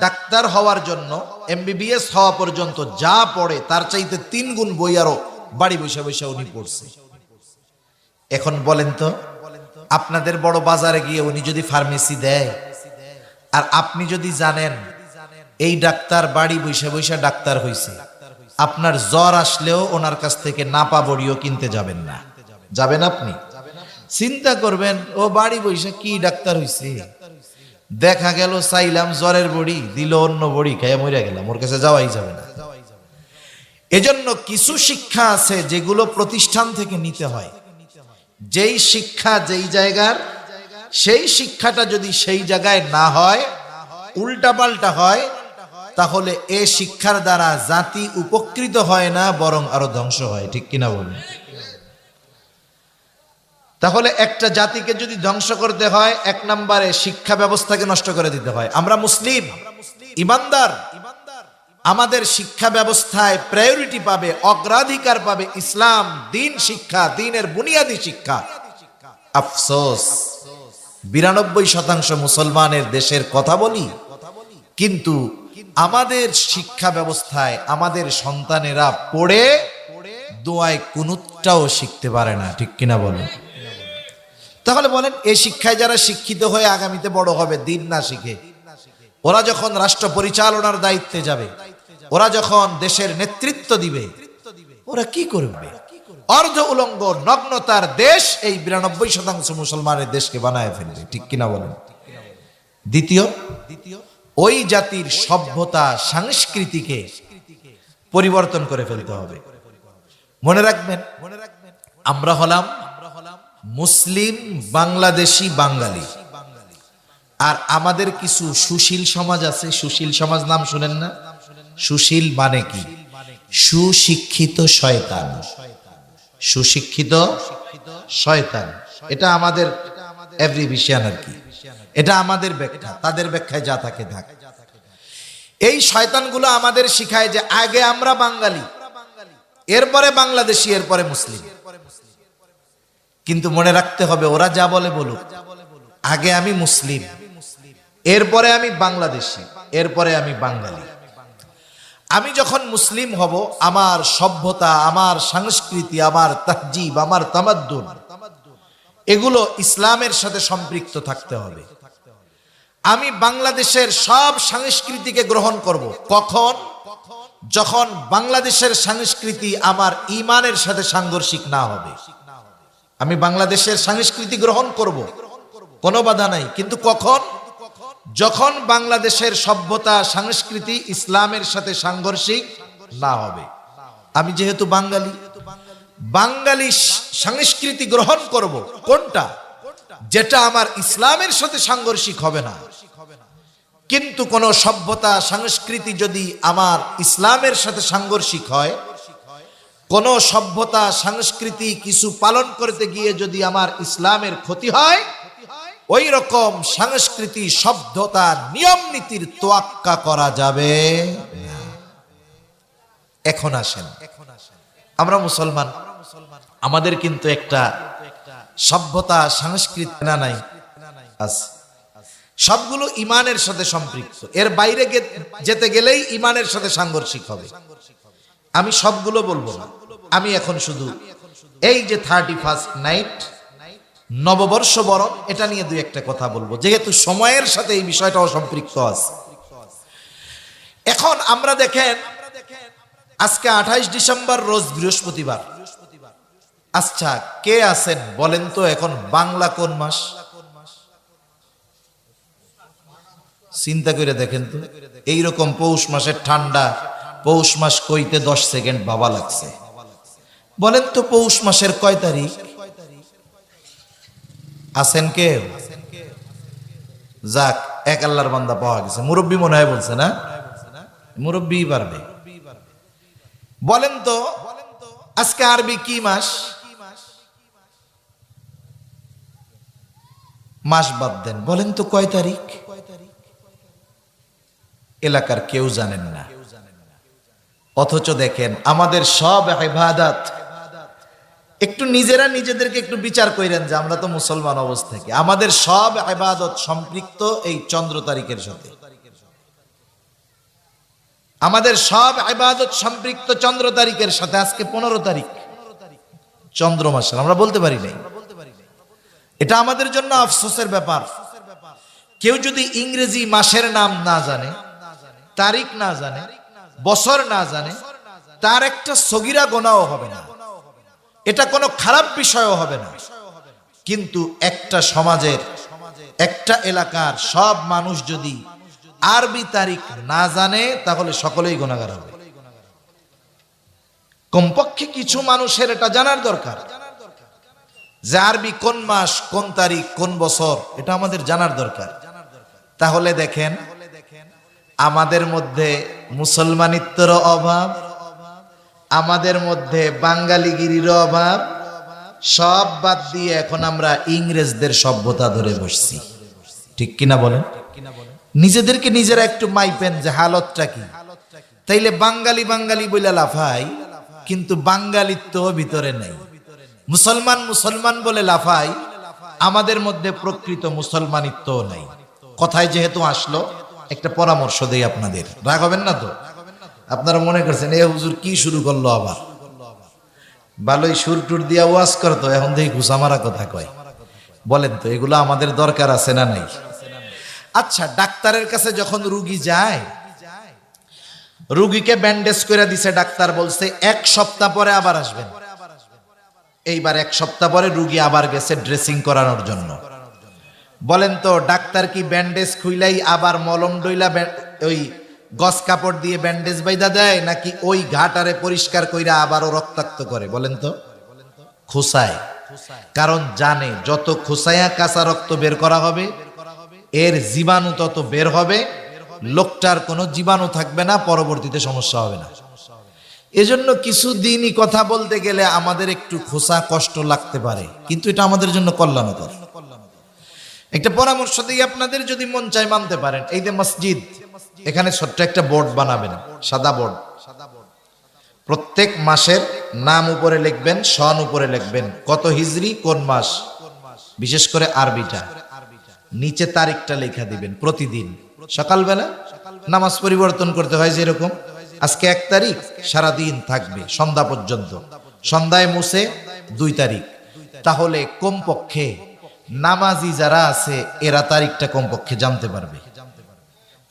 ডাক্তার হওয়ার জন্য MBBS হওয়া পর্যন্ত যা পড়ে তার চাইতে 3 গুণ বই আরো বাড়ি বসে বসে উনি পড়ছে। এখন বলেন তো, আপনাদের বড় বাজারে গিয়ে উনি যদি ফার্মেসি দেয়, আর আপনি যদি জানেন এই ডাক্তার বাড়ি বসে বসে ডাক্তার হইছে, আপনার জ্বর আসলেও ওনার কাছ থেকে নাপা বড়িও কিনতে যাবেন না। যাবেন? আপনি চিন্তা করবেন ও বাড়ি বসে কি ডাক্তার হইছে, দেখা গেল চাইলাম জ্বরের বড়ি, দিল অন্য বড়ি, খাইয়া মরে গেলাম, ওর কাছে যাওয়াই যাবে না। এজন্য কিছু শিক্ষা আছে যেগুলো প্রতিষ্ঠান থেকে নিতে হয়। যেই শিক্ষা যেই জায়গার, সেই শিক্ষাটা যদি সেই জায়গায় না হয়, উল্টাপাল্টা হয়, তাহলে এ শিক্ষার দ্বারা জাতি উপকৃত হয় না, বরং আরো ধ্বংস হয়। ঠিক কিনা বলুন? তাহলে একটা জাতিকে যদি ধ্বংস করতে হয়, 1 নম্বরে শিক্ষা ব্যবস্থাকে নষ্ট করে দিতে হয়। আমরা মুসলিম, ইমানদার, আমাদের শিক্ষা ব্যবস্থায় প্রায়োরিটি পাবে, অগ্রাধিকার পাবে ইসলাম, দিন শিক্ষা, দিনের বুনিয়াদী শিক্ষা। আফসোস, 92% মুসলমানের দেশের কথা বলি, কিন্তু আমাদের শিক্ষা ব্যবস্থায় আমাদের সন্তানেরা পড়ে দোয়ায় কুনুতটাও শিখতে পারে না। ঠিক কিনা বলেন? তাহলে বলেন, এই শিক্ষায় যারা শিক্ষিত হয়ে আগামীতে বড় হবে, দিন না শিখে, ওরা যখন রাষ্ট্র পরিচালনার দায়িত্বে যাবে, ওরা যখন দেশের নেতৃত্ব দিবে, ওরা কি করবে? অর্ধ উলঙ্গ নগ্নতার দেশ এই 92% মুসলমানের দেশকে বানায় ফেলবে। ঠিক কিনা বলেন? দ্বিতীয়, ওই জাতির সভ্যতা সংস্কৃতিকে পরিবর্তন করে ফেলতে হবে। মনে রাখবেন, আমরা হলাম মুসলিম, বাংলাদেশি, বাঙালি, আর আমাদের কিছু সুশীল সমাজ আছে। সুশীল সমাজ নাম শুনেন না? সুশীল মানে কি? সুশিক্ষিত শয়তান। সুশিক্ষিত শয়তান, এটা আমাদের এভরিভিশন আর কি, এটা আমাদের ব্যাখ্যা, তাদের ব্যাখ্যায় যা থাকে থাক। এই শয়তানগুলো আমাদের শিখায় যে আগে আমরা বাঙালি, এরপরে বাংলাদেশি, এরপরে মুসলিম। কিন্তু মনে রাখতে হবে, ওরা যা বলে বলুক, আগে আমি মুসলিম, এরপরে আমি বাংলাদেশি, এরপরে আমি বাঙালি। আমি যখন মুসলিম হব, আমার সভ্যতা, আমার সংস্কৃতি, আমার তাহজিব, আমার তামাদ্দুন, এগুলো ইসলামের সাথে সম্পৃক্ত থাকতে হবে। আমি বাংলাদেশের সব সংস্কৃতিকে গ্রহণ করব। কখন? যখন বাংলাদেশের সংস্কৃতি আমার ঈমানের সাথে সাংঘর্ষিক না হবে। আমি বাংলাদেশের সংস্কৃতি গ্রহণ করব, কোনো বাধা নাই, কিন্তু কখন? যখন বাংলাদেশের সভ্যতা, সংস্কৃতি ইসলামের সাথে সাংঘর্ষিক না হবে। আমি যেহেতু বাঙালি, বাঙালি সংস্কৃতি গ্রহণ করব। কোনটা? যেটা আমার ইসলামের সাথে সাংঘর্ষিক হবে না। কিন্তু কোন সভ্যতা সংস্কৃতি যদি আমার ইসলামের সাথে সাংঘর্ষিক হয়, কোন সভ্যতা সংস্কৃতি কিছু পালন করতে গিয়ে যদি আমার ইসলামের ক্ষতি হয়, ওই রকম সংস্কৃতি সভ্যতা নিয়ম নীতির তোয়াক্কা করা যাবে না। এখন আসেন, আমরা মুসলমান, আমাদের কিন্তু একটা সভ্যতা সংস্কৃতি না নাই আছে, সবগুলো ইমানের সাথে সম্পৃক্ত। এর বাইরে যেতে গেলেই ইমানের সাথে সাংঘর্ষিক হবে। আমি সবগুলো বলবো না, আমি এখন শুধু এই যে 31st নাইট, নববর্ষ বরণ, এটা নিয়ে দুই একটা কথা বলবো, যেহেতু সময়ের সাথে এই বিষয়টাও সম্পৃক্ত আছে। এখন আমরা দেখেন, আজকে 28 ডিসেম্বর, রোজ বৃহস্পতিবার। আচ্ছা, কে আছেন বলেন তো এখন বাংলা কোন মাস? চিন্তা করে দেখেন তো, এইরকম পৌষ মাসের ঠান্ডা, পৌষ মাস কইতে 10 সেকেন্ড বাবা লাগছে। বলেন তো পৌষ মাসের কয় তারিখ? আছেন কে? যাক, এক আল্লাহর বান্দা পাওয়া গেছে। মুরব্বী মনে হয় বলছে না? মুরব্বী পারবে। বলেন তো আজকে আরবি কি মাস? মাস বাদ দেন, বলেন তো কয় তারিখ? এলাকার কেউ জানেন না। অথচ দেখেন আমাদের সব ইবাদত, একটু নিজেরা নিজেদেরকে একটু বিচার করেন যে আমরা তো মুসলমান অবস্থা থেকে, আমাদের সব ইবাদত সম্পৃক্ত এই চন্দ্র তারিখের সাথে। আমাদের সব ইবাদত সম্পৃক্ত চন্দ্র তারিখের সাথে। আজকে 15 তারিখ চন্দ্র মাসের, আমরা বলতে পারি নাই। এটা আমাদের জন্য আফসোসের ব্যাপার। কেউ যদি ইংরেজি মাসের নাম না জানে, তারিখ না জানে, বছর না জানে, তার একটা সগীরা গুনাহও হবে না, এটা কোনো খারাপ বিষয়ও হবে না। কিন্তু একটা সমাজের, একটা এলাকার সব মানুষ যদি আরবি তারিখ না জানে, তাহলে সকলেই গুনাহগার হবে। কমপক্ষে কিছু মানুষের এটা জানার দরকার যে আরবি কোন মাস, কোন তারিখ, কোন বছর, এটা আমাদের জানার দরকার। তাহলে দেখেন আমাদের মধ্যে মুসলমানিত্বেরও অভাব, আমাদের মধ্যে বাঙালিগিরির অভাব, সব বাদ দিয়ে এখন আমরা ইংরেজদের সভ্যতা ধরে বসছি। ঠিক কিনা বলেন? নিজেদেরকে নিজেরা একটু মাইপেন যে হালতটা কি। তাইলে বাঙালি বাঙালি বলে লাফাই, কিন্তু বাঙালিত্ব ভিতরে নেই। মুসলমান মুসলমান বলে লাফাই, আমাদের মধ্যে প্রকৃত মুসলমানিত্ব নাই। কথায় যেহেতু আসলো, একটা পরামর্শ দেই আপনাদের, রাগ হবেন না তো? আপনারা মনে করছেন এ হুজুর কি শুরু করলো আবার, ভালোই সুর টুর দিয়া ওয়াজ করতো, এখন দেখি ঘুষামারা কথা কয়। বলেন তো এগুলো আমাদের দরকার আছে না নাই? আচ্ছা, ডাক্তারের কাছে যখন রুগী যায়, রুগীকে ব্যান্ডেজ করে দিছে, ডাক্তার বলছে 1 সপ্তাহ পরে আবার আসবেন। এইবার 1 সপ্তাহ পরে রুগী আবার গেছে ড্রেসিং করানোর জন্য। বলেন তো ডাক্তার কি ব্যান্ডেজ খুইলাই আবার মলম ডইলা ওই গস কাপড় দিয়ে ব্যান্ডেজ বাইদা দেয়, নাকি ওই ঘাটারে পরিষ্কার কইরা আবারও রক্তাক্ত করে? বলেন তো খোসায়। কারণ জানে যত খোসায়া কাঁচা রক্ত বের করা হবে, এর জীবাণু তত বের হবে, লোকটার কোনো জীবাণু থাকবে না, পরবর্তীতে সমস্যা হবে না। এজন্য কিছু দিনই কথা বলতে গেলে আমাদের একটু খোসা কষ্ট লাগতে পারে, কিন্তু এটা আমাদের জন্য কল্যাণকর। একটা পরামর্শ দিয়ে আপনাদের যদি মন চায় মানতে পারেন। এই যে মসজিদ, এখানে ছোট্ট একটা বোর্ড বানাবেন, সাদা বোর্ড। প্রত্যেক মাসের নাম উপরে লিখবেন, সন উপরে লিখবেন, কত হিজরি কোন মাস, বিশেষ করে আরবিটা, নিচে তারিখটা লেখা দিবেন। প্রতিদিন সকালবেলা নামাজ পরিবর্তন করতে হয়, যেরকম আজকে 1 তারিখ, সারাদিন থাকবে সন্ধ্যা পর্যন্ত, সন্ধ্যায় মুছে 2 তারিখ। তাহলে কমপক্ষে নামাজি যারা আছে এরা তারিখটা কমপক্ষে জানতে পারবে।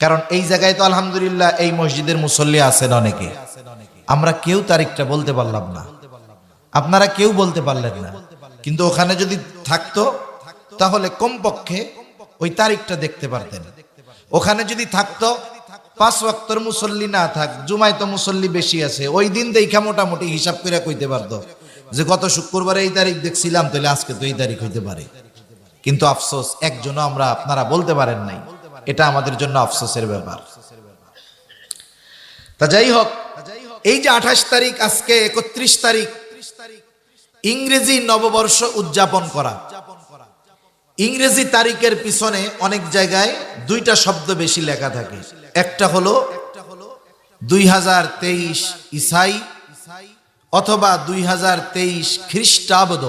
কারণ এই জায়গায় তো আলহামদুলিল্লাহ এই মসজিদের মুসল্লি আছেন অনেকে, আমরা কেউ তারিখটা বলতে পারলাম না, আপনারা কেউ বলতে পারলেন না, কিন্তু ওখানে যদি থাকতো তাহলে কমপক্ষে ওই তারিখটা দেখতে পারতেন। ওখানে যদি থাকতো 5 ওয়াক্তের মুসল্লি না থাক, জুমায় তো মুসল্লি বেশি আছে, ওই দিন দেখা মোটামুটি হিসাব করে কইতে পারতো যে গত শুক্রবারে এই তারিখ দেখছিলাম, তাহলে আজকে তো এই তারিখ হইতে পারে। কিন্তু আফসোস একজনও আপনারা বলতে পারেন নাই। এটা আমাদের জন্য আফসোসের ব্যাপার। তা যাই হোক, এই যে 28 তারিখ, আজকে 31 তারিখ, ইংরেজি নববর্ষ উদযাপন করা। ইংরেজি তারিখের পিছনে অনেক জায়গায় দুইটা শব্দ বেশি লেখা থাকে। একটা হলো 2023 ইসাই অথবা 2023 খ্রিস্টাব্দ,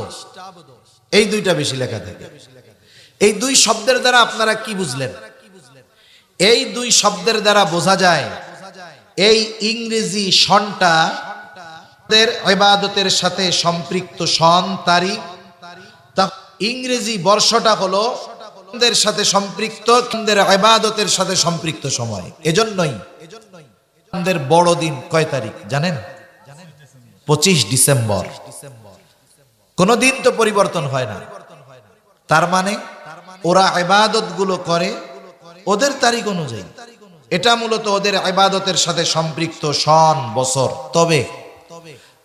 এই দুইটা বেশি লেখা থাকে। এই দুই শব্দের দ্বারা আপনারা কি বুঝলেন? এই দুই শব্দের দ্বারা বোঝা যায় এই ইংরেজি সনটা ইবাদতের সাথে সম্পৃক্ত সন, তারিখ। ইংরেজি বর্ষটা হলো সাথে সম্পৃক্ত, ইবাদতের সাথে সম্পৃক্ত সময়। এজন্যই আমাদের বড়দিন কয় তারিখ জানেন? 25 ডিসেম্বর। কোনদিন তো পরিবর্তন হয় না। তার মানে ওরা ইবাদত গুলো করে ওদের তারিখ অনুযায়ী। এটা মূলত ওদের ইবাদতের সাথে সম্পৃক্ত সন, বছর। তবে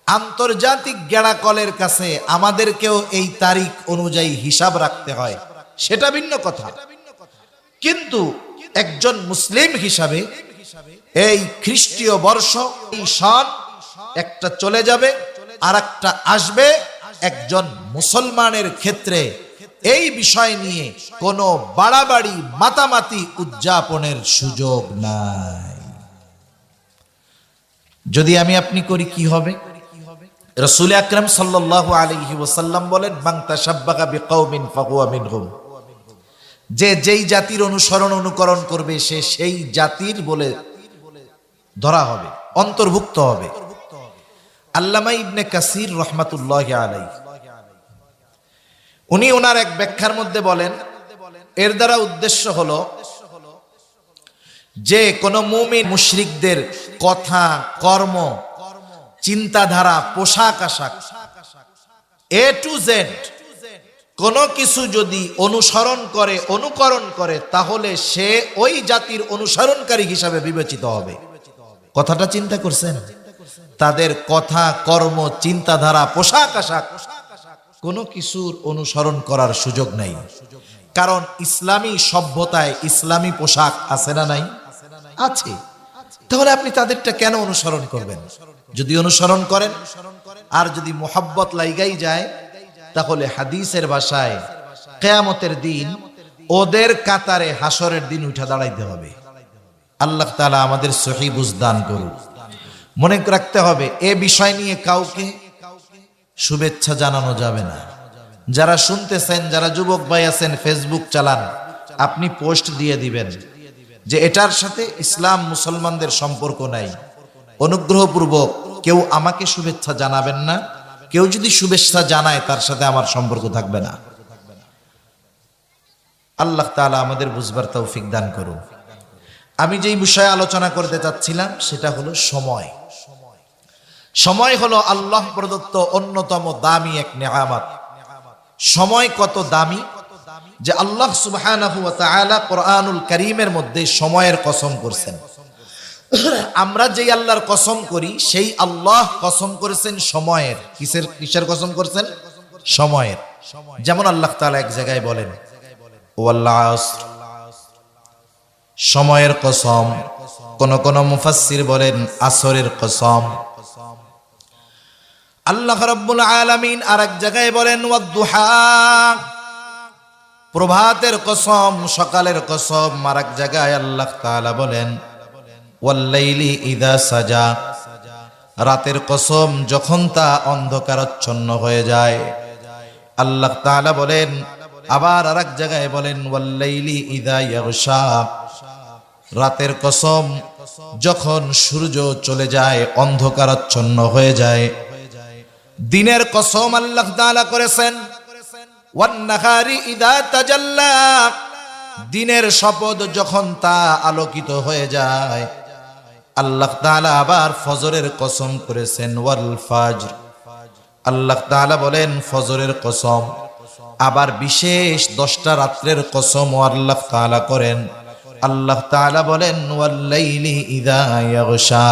আন্তর্জাতিক গেড়াকলের কাছে আমাদেরকেও এই তারিখ অনুযায়ী হিসাব রাখতে হয়, সেটা ভিন্ন কথা। কিন্তু একজন মুসলিম হিসাবে এই খ্রিস্টীয় বর্ষ, এই সন একটা চলে যাবে আর একটা আসবে। একজন মুসলমানের ক্ষেত্রে এই বিষয় নিয়ে কোনো বাড়াবাড়ি, মাতামাতি উদযাপনের সুযোগ নাই। যদি আমি আপনি করি কি হবে? রাসূল আকরাম সাল্লাল্লাহু আলাইহি ওয়াসাল্লাম বলেন, মান তাশাব্বাহা বিকওমিন ফাহুয়া মিনহুম। যে যেই জাতির অনুসরণ, অনুকরণ করবে সে সেই জাতির বলে ধরা হবে, অন্তর্ভুক্ত হবে। আল্লামা ইবনে কাসির রাহমাতুল্লাহি আলাইহি উনি ওনার এক ব্যাখ্যার মধ্যে বলেন, এর দ্বারা উদ্দেশ্য হলো যে কোন মুমিন মুশরিকদের কথা, কর্ম, চিন্তাধারা, পোশাক আশাক, এ টু জেড কোন কিছু যদি অনুসরণ করে, অনুকরণ করে, তাহলে সে ওই জাতির অনুসরণকারী হিসাবে বিবেচিত হবে। কথাটা চিন্তা করছেন? তাদের কথা, কর্ম, চিন্তাধারা, পোশাক আশাক কোনো কিছুর অনুসরণ করার সুযোগ নাই। কারণ ইসলামী সভ্যতায় ইসলামী পোশাক আছে না নাই? আছে। তাহলে আপনি তাদেরটা কেন অনুসরণ করবেন? যদি অনুসরণ করেন আর যদি মোহাব্বত লাইগাই যায়, তাহলে হাদিসের ভাষায় কিয়ামতের দিন ওদের কাতারে হাসরের দিন উঠে দাঁড়াইতে হবে। আল্লাহ তাআলা আমাদের সহিহ বুঝ দান করুন। মনে রাখতে হবে, এ বিষয় নিয়ে কাউকে শুভেচ্ছা জানানো যাবে না। যারা শুনতেছেন, যারা যুবক ভাই আছেন, ফেসবুক চালান, আপনি পোস্ট দিয়ে দিবেন যে এটার সাথে ইসলাম মুসলমানদের সম্পর্ক নাই। অনুগ্রহপূর্বক কেউ আমাকে শুভেচ্ছা জানাবেন না। কেউ যদি শুভেচ্ছা জানায় তার সাথে আমার সম্পর্ক থাকবে না। আল্লাহ তাআলা আমাদের বুঝবার তৌফিক দান করুন। আমি যেই বিষয়ে আলোচনা করতে চাচ্ছিলাম সেটা হলো সময়। সময় হলো আল্লাহ প্রদত্ত অন্যতম দামি এক নেয়ামত। সময় কত দামি যে আল্লাহ সুবহানাহু ওয়া তাআলা কোরআনুল কারীমের মধ্যে সময়ের কসম করছেন। আমরা যেই আল্লাহর কসম করি সেই আল্লাহ কসম করেছেন সময়ের। কিসের কসম করছেন? সময়ের। যেমন আল্লাহ তাআলা এক জায়গায় বলেন, ওয়াল আসর, সময়ের কসম। কোন কোন মুফাসসির বলেন আসরের কসম। আল্লাহ রাব্বুল আলামিন আরেক জায়গায় বলেন ওয়াদ-দুহা, প্রভাতের কসম, সকালের কসম। আরেক জায়গায় আল্লাহ তাআলা বলেন ওয়াল-লাইলি ইযা সাজা, রাতের কসম যখন তা অন্ধকারাচ্ছন্ন হয়ে যায়। আল্লাহ তাআলা বলেন, আবার আরেক জায়গায় বলেন ওয়াল-লাইলি ইযা ইয়াগশা, রাতের কসম যখন সূর্য চলে যায়, অন্ধকারাচ্ছন্ন হয়ে যায়। দিনের কসম আল্লাহ তাআলা করেছেন ওয়ান-নাহারি ইযা তাজাল্লা, দিনের শপথ যখন তা আলোকিত হয়ে যায়। আল্লাহ তাআলা আবার ফজরের কসম করেছেন ওয়াল ফাজর, আল্লাহ তাআলা বলেন ফজরের কসম। আবার বিশেষ 10টা রাত্রের কসম আল্লাহ তাআলা করেন। আল্লাহ তাআলা বলেন ওয়াল-লাইলি ইযা ইয়াগশা।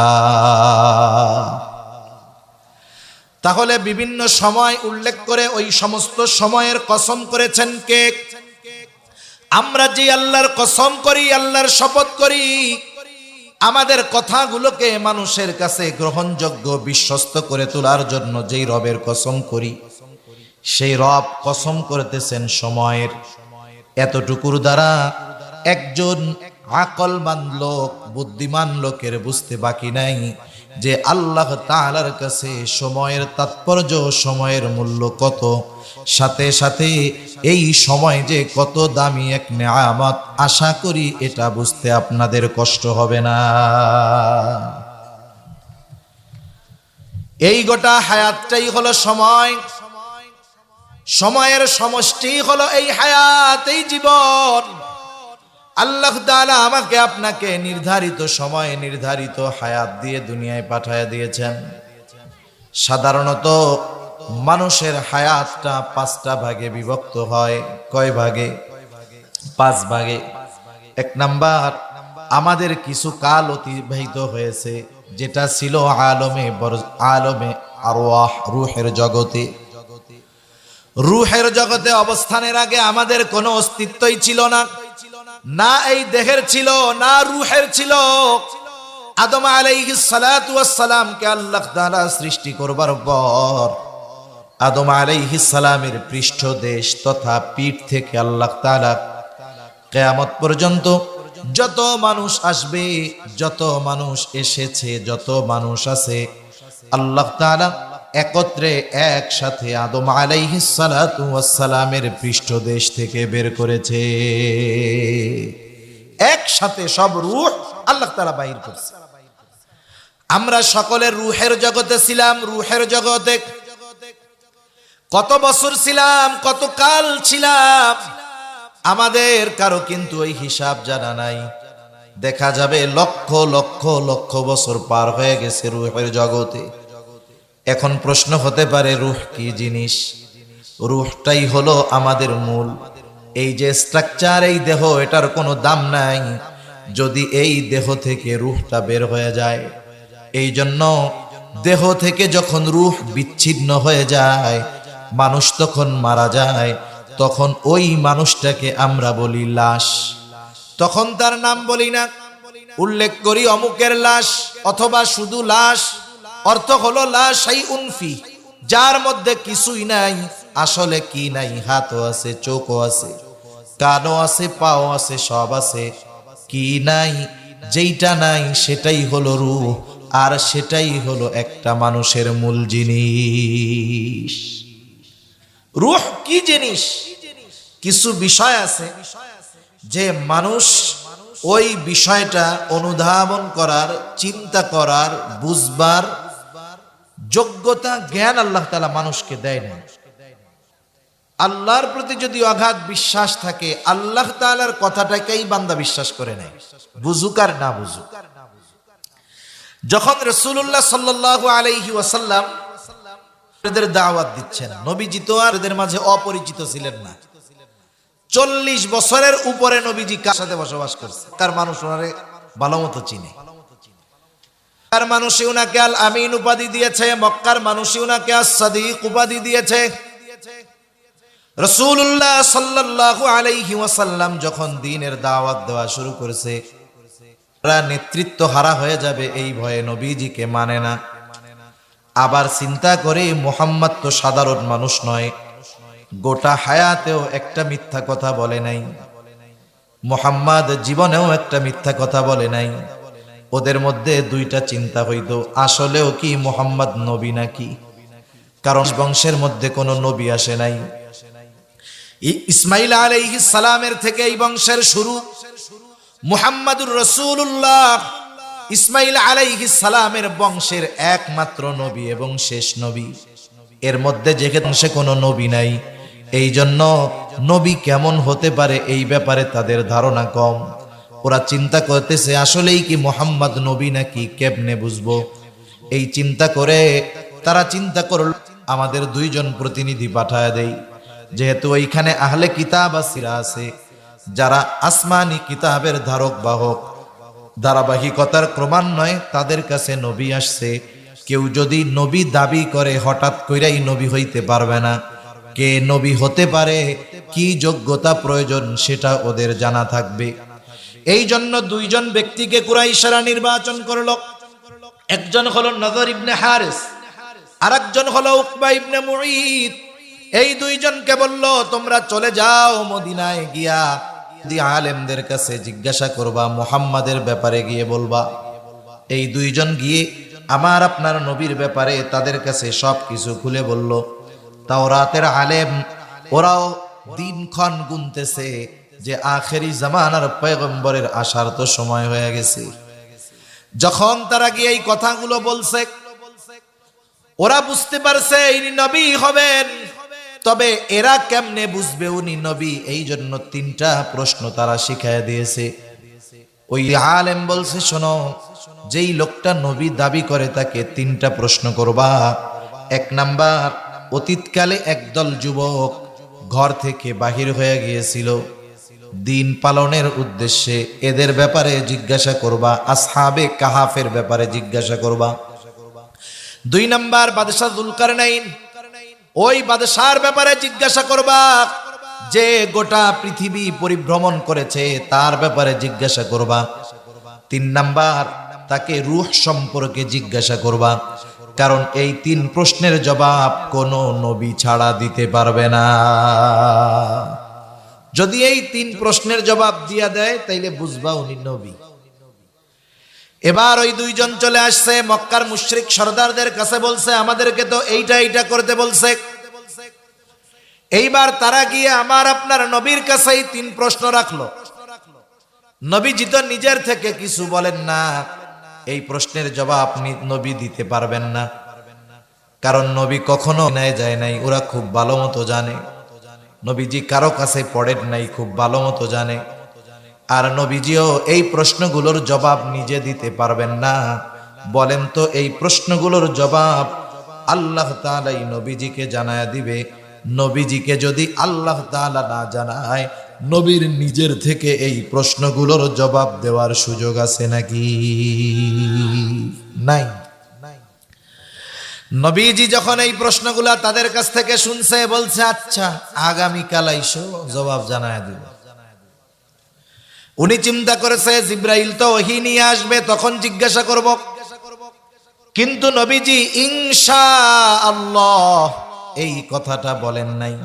তাহলে বিভিন্ন সময় উল্লেখ করে ওই সমস্ত সময়ের কসম করেছেন কে? আমরা যে আল্লাহর কসম করি, আল্লাহর শপথ করি, আমাদের কথাগুলোকে মানুষের কাছে গ্রহণযোগ্য বিশ্বস্ত করে তোলার জন্য যেই রবের কসম করি, সেই রব কসম করতেছেন সময়ের। এতটুকুর দ্বারা একজন আকলমান লোক, বুদ্ধিমান লোকের বুঝতে বাকি নাই যে আল্লাহ তাআলার কাছে সময়ের তাৎপর্য, সময়ের মূল্য কত, সাথে সাথে এই সময় যে কত দামি এক নেয়ামত। আশা করি এটা বুঝতে আপনাদের কষ্ট হবে না। এই গোটা হায়াতটাই হলো সময়, সময়ের সমষ্টি হলো এই হায়াত, এই জীবন। আল্লাহ তাআলা আমাকে আপনাকে নির্ধারিত সময়ে নির্ধারিত হায়াত দিয়ে দুনিয়ায় পাঠায়া দিয়েছেন। সাধারণত মানুষের হায়াতটা 5টা ভাগে বিভক্ত হয়। কয় ভাগে? 5 ভাগে। 1 নাম্বার, আমাদের কিছু কাল অতিবাহিত হয়েছে, যেটা ছিল আলমে আরওয়াহ, রূহের জগতে। রূহের জগতে অবস্থানের আগে আমাদের কোনো অস্তিত্বই ছিল না, না এই দেহের ছিল, না রূহের ছিল। আদম আলাইহিস সালাতু ওয়াস সালামকে আল্লাহ তাআলা সৃষ্টি করবার পর আদম আলাইহিস সালামের পৃষ্ঠদেশ তথা পিঠ থেকে আল্লাহ তাআলা কিয়ামত পর্যন্ত যত মানুষ আসবে, যত মানুষ এসেছে, যত মানুষ আছে, আল্লাহ তাআলা একত্রে একসাথে আদম আলাইহিস সালাতু ওয়াস সালামের পৃষ্ঠদেশ থেকে বের করেছে। একসাথে সব রূহ আল্লাহ তাআলা বাইর করছে। আমরা সকলে রূহের জগতে ছিলাম। রূহের জগতে কত বছর ছিলাম, কত কাল ছিলাম, আমাদের কারো কিন্তু ওই হিসাব জানা নাই। দেখা যাবে লক্ষ লক্ষ লক্ষ বছর পার হয়ে গেছে রূহের জগতে। এখন প্রশ্ন হতে পারে, রূহ কি জিনিস? রূহটাই হলো আমাদের মূল। এই যে স্ট্রাকচার, এই দেহ, এটার কোনো দাম নাই যদি এই দেহ থেকে রূহটা বের হয়ে যায়। এই জন্য দেহ থেকে যখন রূহ বিচ্ছিন্ন হয়ে যায়, মানুষ তখন মারা যায়, তখন ওই মানুষটাকে আমরা বলি লাশ। তখন তার নাম বলি না, উল্লেখ করি অমুকের লাশ অথবা শুধু লাশ। অর্থ হলো লা শাইউন ফি, যার মধ্যে কিছুই নাই। আসলে কি নাই? হাতও আছে, চোখও আছে, কানও আছে, পাও আছে, সব আছে। কি নাই? যেইটা নাই সেটাই হলো রূহ, আর সেটাই হলো একটা মানুষের মূল জিনিস। রূহ কি জিনিস? কিছু বিষয় আছে যে মানুষ ওই বিষয়টা অনুধাবন করার, চিন্তা করার, বুঝবার যোগ্যতা, জ্ঞান আল্লাহ তাআলা মানুষকে দেয় না। আল্লাহর প্রতি যদি অগাধ বিশ্বাস থাকে, আল্লাহ তাআলার কথাটাকেই বান্দা বিশ্বাস করে নেয়, বুঝুক আর না বুঝুক। যখন রাসূলুল্লাহ সাল্লাল্লাহু আলাইহি ওয়াসাল্লাম এদের দাওয়াত দিচ্ছেন, নবীজি তো আর এদের মাঝে অপরিচিত ছিলেন না। 40 বছরের উপরে নবীজি কার সাথে বসবাস করছে, তার মানুষ ওনারে ভালো মতো চিনে। মক্কার মানুষই উনাকে আল আমিন উপাধি দিয়েছে, মক্কার মানুষই উনাকে আস-সাদিক উপাধি দিয়েছে। রাসূলুল্লাহ সাল্লাল্লাহু আলাইহি ওয়াসাল্লাম যখন দ্বীনের দাওয়াত দেওয়া শুরু করেছে, তারা নেতৃত্ব হারা হয়ে যাবে এই ভয়ে নবীজিকে মানে না। আবার চিন্তা করে, মুহাম্মদ তো সাধারণ মানুষ নয়, গোটা হায়াতেও একটা মিথ্যা কথা বলে নাই, মুহাম্মদ জীবনেও একটা মিথ্যা কথা বলে নাই। ওদের মধ্যে 2টা চিন্তা হইতো, আসলেও কি মুহাম্মদ নবী নাকি? কারণ বংশের মধ্যে কোনো নবী আসে নাই। ইসমাইল আলাইহিস সালামের থেকে এই বংশের শুরু। মুহাম্মাদুর রাসূলুল্লাহ ইসমাইল আলাইহিস সালামের বংশের একমাত্র নবী এবং শেষ নবী। এর মধ্যে যেখানে কোনো নবী নাই, এই জন্য নবী কেমন হতে পারে এই ব্যাপারে তাদের ধারণা কম। ওরা চিন্তা করতেছে, আসলেই কি মুহাম্মদ নবী নাকি, কেমনে বুঝবো? এই চিন্তা করে তারা চিন্তা করল, আমাদের 2 জন প্রতিনিধি পাঠায় দেই। যেহেতু ওইখানে আহলে কিতাব আসিরা আছে, যারা আসমানি কিতাবের ধারক বাহক, ধারাবাহিকতার ক্রমান্বয়ে তাদের কাছে নবী আসছে। কেউ যদি নবী দাবি করে, হঠাৎ কইরাই নবী হইতে পারবে না। কে নবী হতে পারে কি যোগ্যতা প্রয়োজন সেটা ওদের জানা থাকবে। এই জন্য দুইজন ব্যক্তিকে কুরাইশরা নির্বাচন করলো। একজন হলো নজর ইবনে হারিস, আর একজন হলো উকবা ইবনে মুঈত। এই দুইজনকে বলল, তোমরা চলে যাও মদিনায়, গিয়া আলেমদের কাছে জিজ্ঞাসা করবা, মুহাম্মাদের ব্যাপারে গিয়ে বলবা। এই দুইজন গিয়ে আমার আপনার নবীর ব্যাপারে তাদের কাছে সবকিছু খুলে বলল। তাওরাতের আলেম, ওরাও দিনক্ষণ গুনতেছে যে আখেরি জামানার পয়গম্বরের আসার তো সময় হয়ে গেছে। যখন তারা গিয়ে এই কথাগুলো বলছে, ওরা বুঝতে পারছে ইনি নবী হবেন। তবে এরা কেমনে বুঝবে উনি নবী? এই জন্য তিনটা প্রশ্ন তারা শিখায় দিয়েছে। ওই আলেম বলছে, শোনো, যেই লোকটা নবী দাবি করে তাকে তিনটা প্রশ্ন করবা। এক নাম্বার, অতীতকালে একদল যুবক ঘর থেকে বাহির হয়ে গিয়েছিল দিন পালনের উদ্দেশ্যে, এদের ব্যাপারে জিজ্ঞাসা করবা। আসহাবে কাহাফের ব্যাপারে জিজ্ঞাসা করবা। দুই নাম্বার, বাদশাহ যুলকারনাইন, ওই বাদশার ব্যাপারে জিজ্ঞাসা করবা, যে গোটা পৃথিবী পরিভ্রমণ করেছে তার ব্যাপারে জিজ্ঞাসা করবা। তিন নাম্বার, তাকে রূহ সম্পর্কে জিজ্ঞাসা করবা, কারণ এই তিন প্রশ্নের জবাব কোনো নবী ছাড়া দিতে পারবে না। যদি এই তিন প্রশ্নের জবাব দিয়া দেয় তাইলে বুঝবা উনি নবী। এবার ওই দুইজন চলে আসছে, মক্কার মুশরিক সরদারদের কাছে বলছে, আমাদেরকে তো এইটা করতে বলছে। এইবার তারা গিয়ে আমার আপনার নবীর কাছেই তিন প্রশ্ন রাখলো। নবীজি তো নিজের থেকে কিছু বলেন না, এই প্রশ্নের জবাব নবী দিতে পারবেন না, কারণ নবী কখনো নেয় যায় নাই, ওরা খুব ভালো মতো জানে। নবীজি কারো কাছে পড়েন নাই, খুব ভালো মতো জানে। আর নবীজিও এই প্রশ্নগুলোর জবাব নিজে দিতে পারবেন না। বলেন তো, এই প্রশ্নগুলোর জবাব আল্লাহ তাআলাই নবীজিকে জানায়া দিবে। নবীজিকে যদি আল্লাহ তাআলা না জানায়, নবীর নিজের থেকে এই প্রশ্নগুলোর জবাব দেওয়ার সুযোগ আছে নাকি? নাই। নবীজি যখন এই প্রশ্নগুলা তাদের কাছ থেকে শুনছে, বলছে, আচ্ছা আগামীকাল আইসো, জবাব জানায় দিব। উনি চিন্তা করেছে জিব্রাইল তো ওহী নিয়ে আসবে, তখন জিজ্ঞাসা করব। কিন্তু নবীজি ইনশাআল্লাহ এই কথাটা বলেন নাই।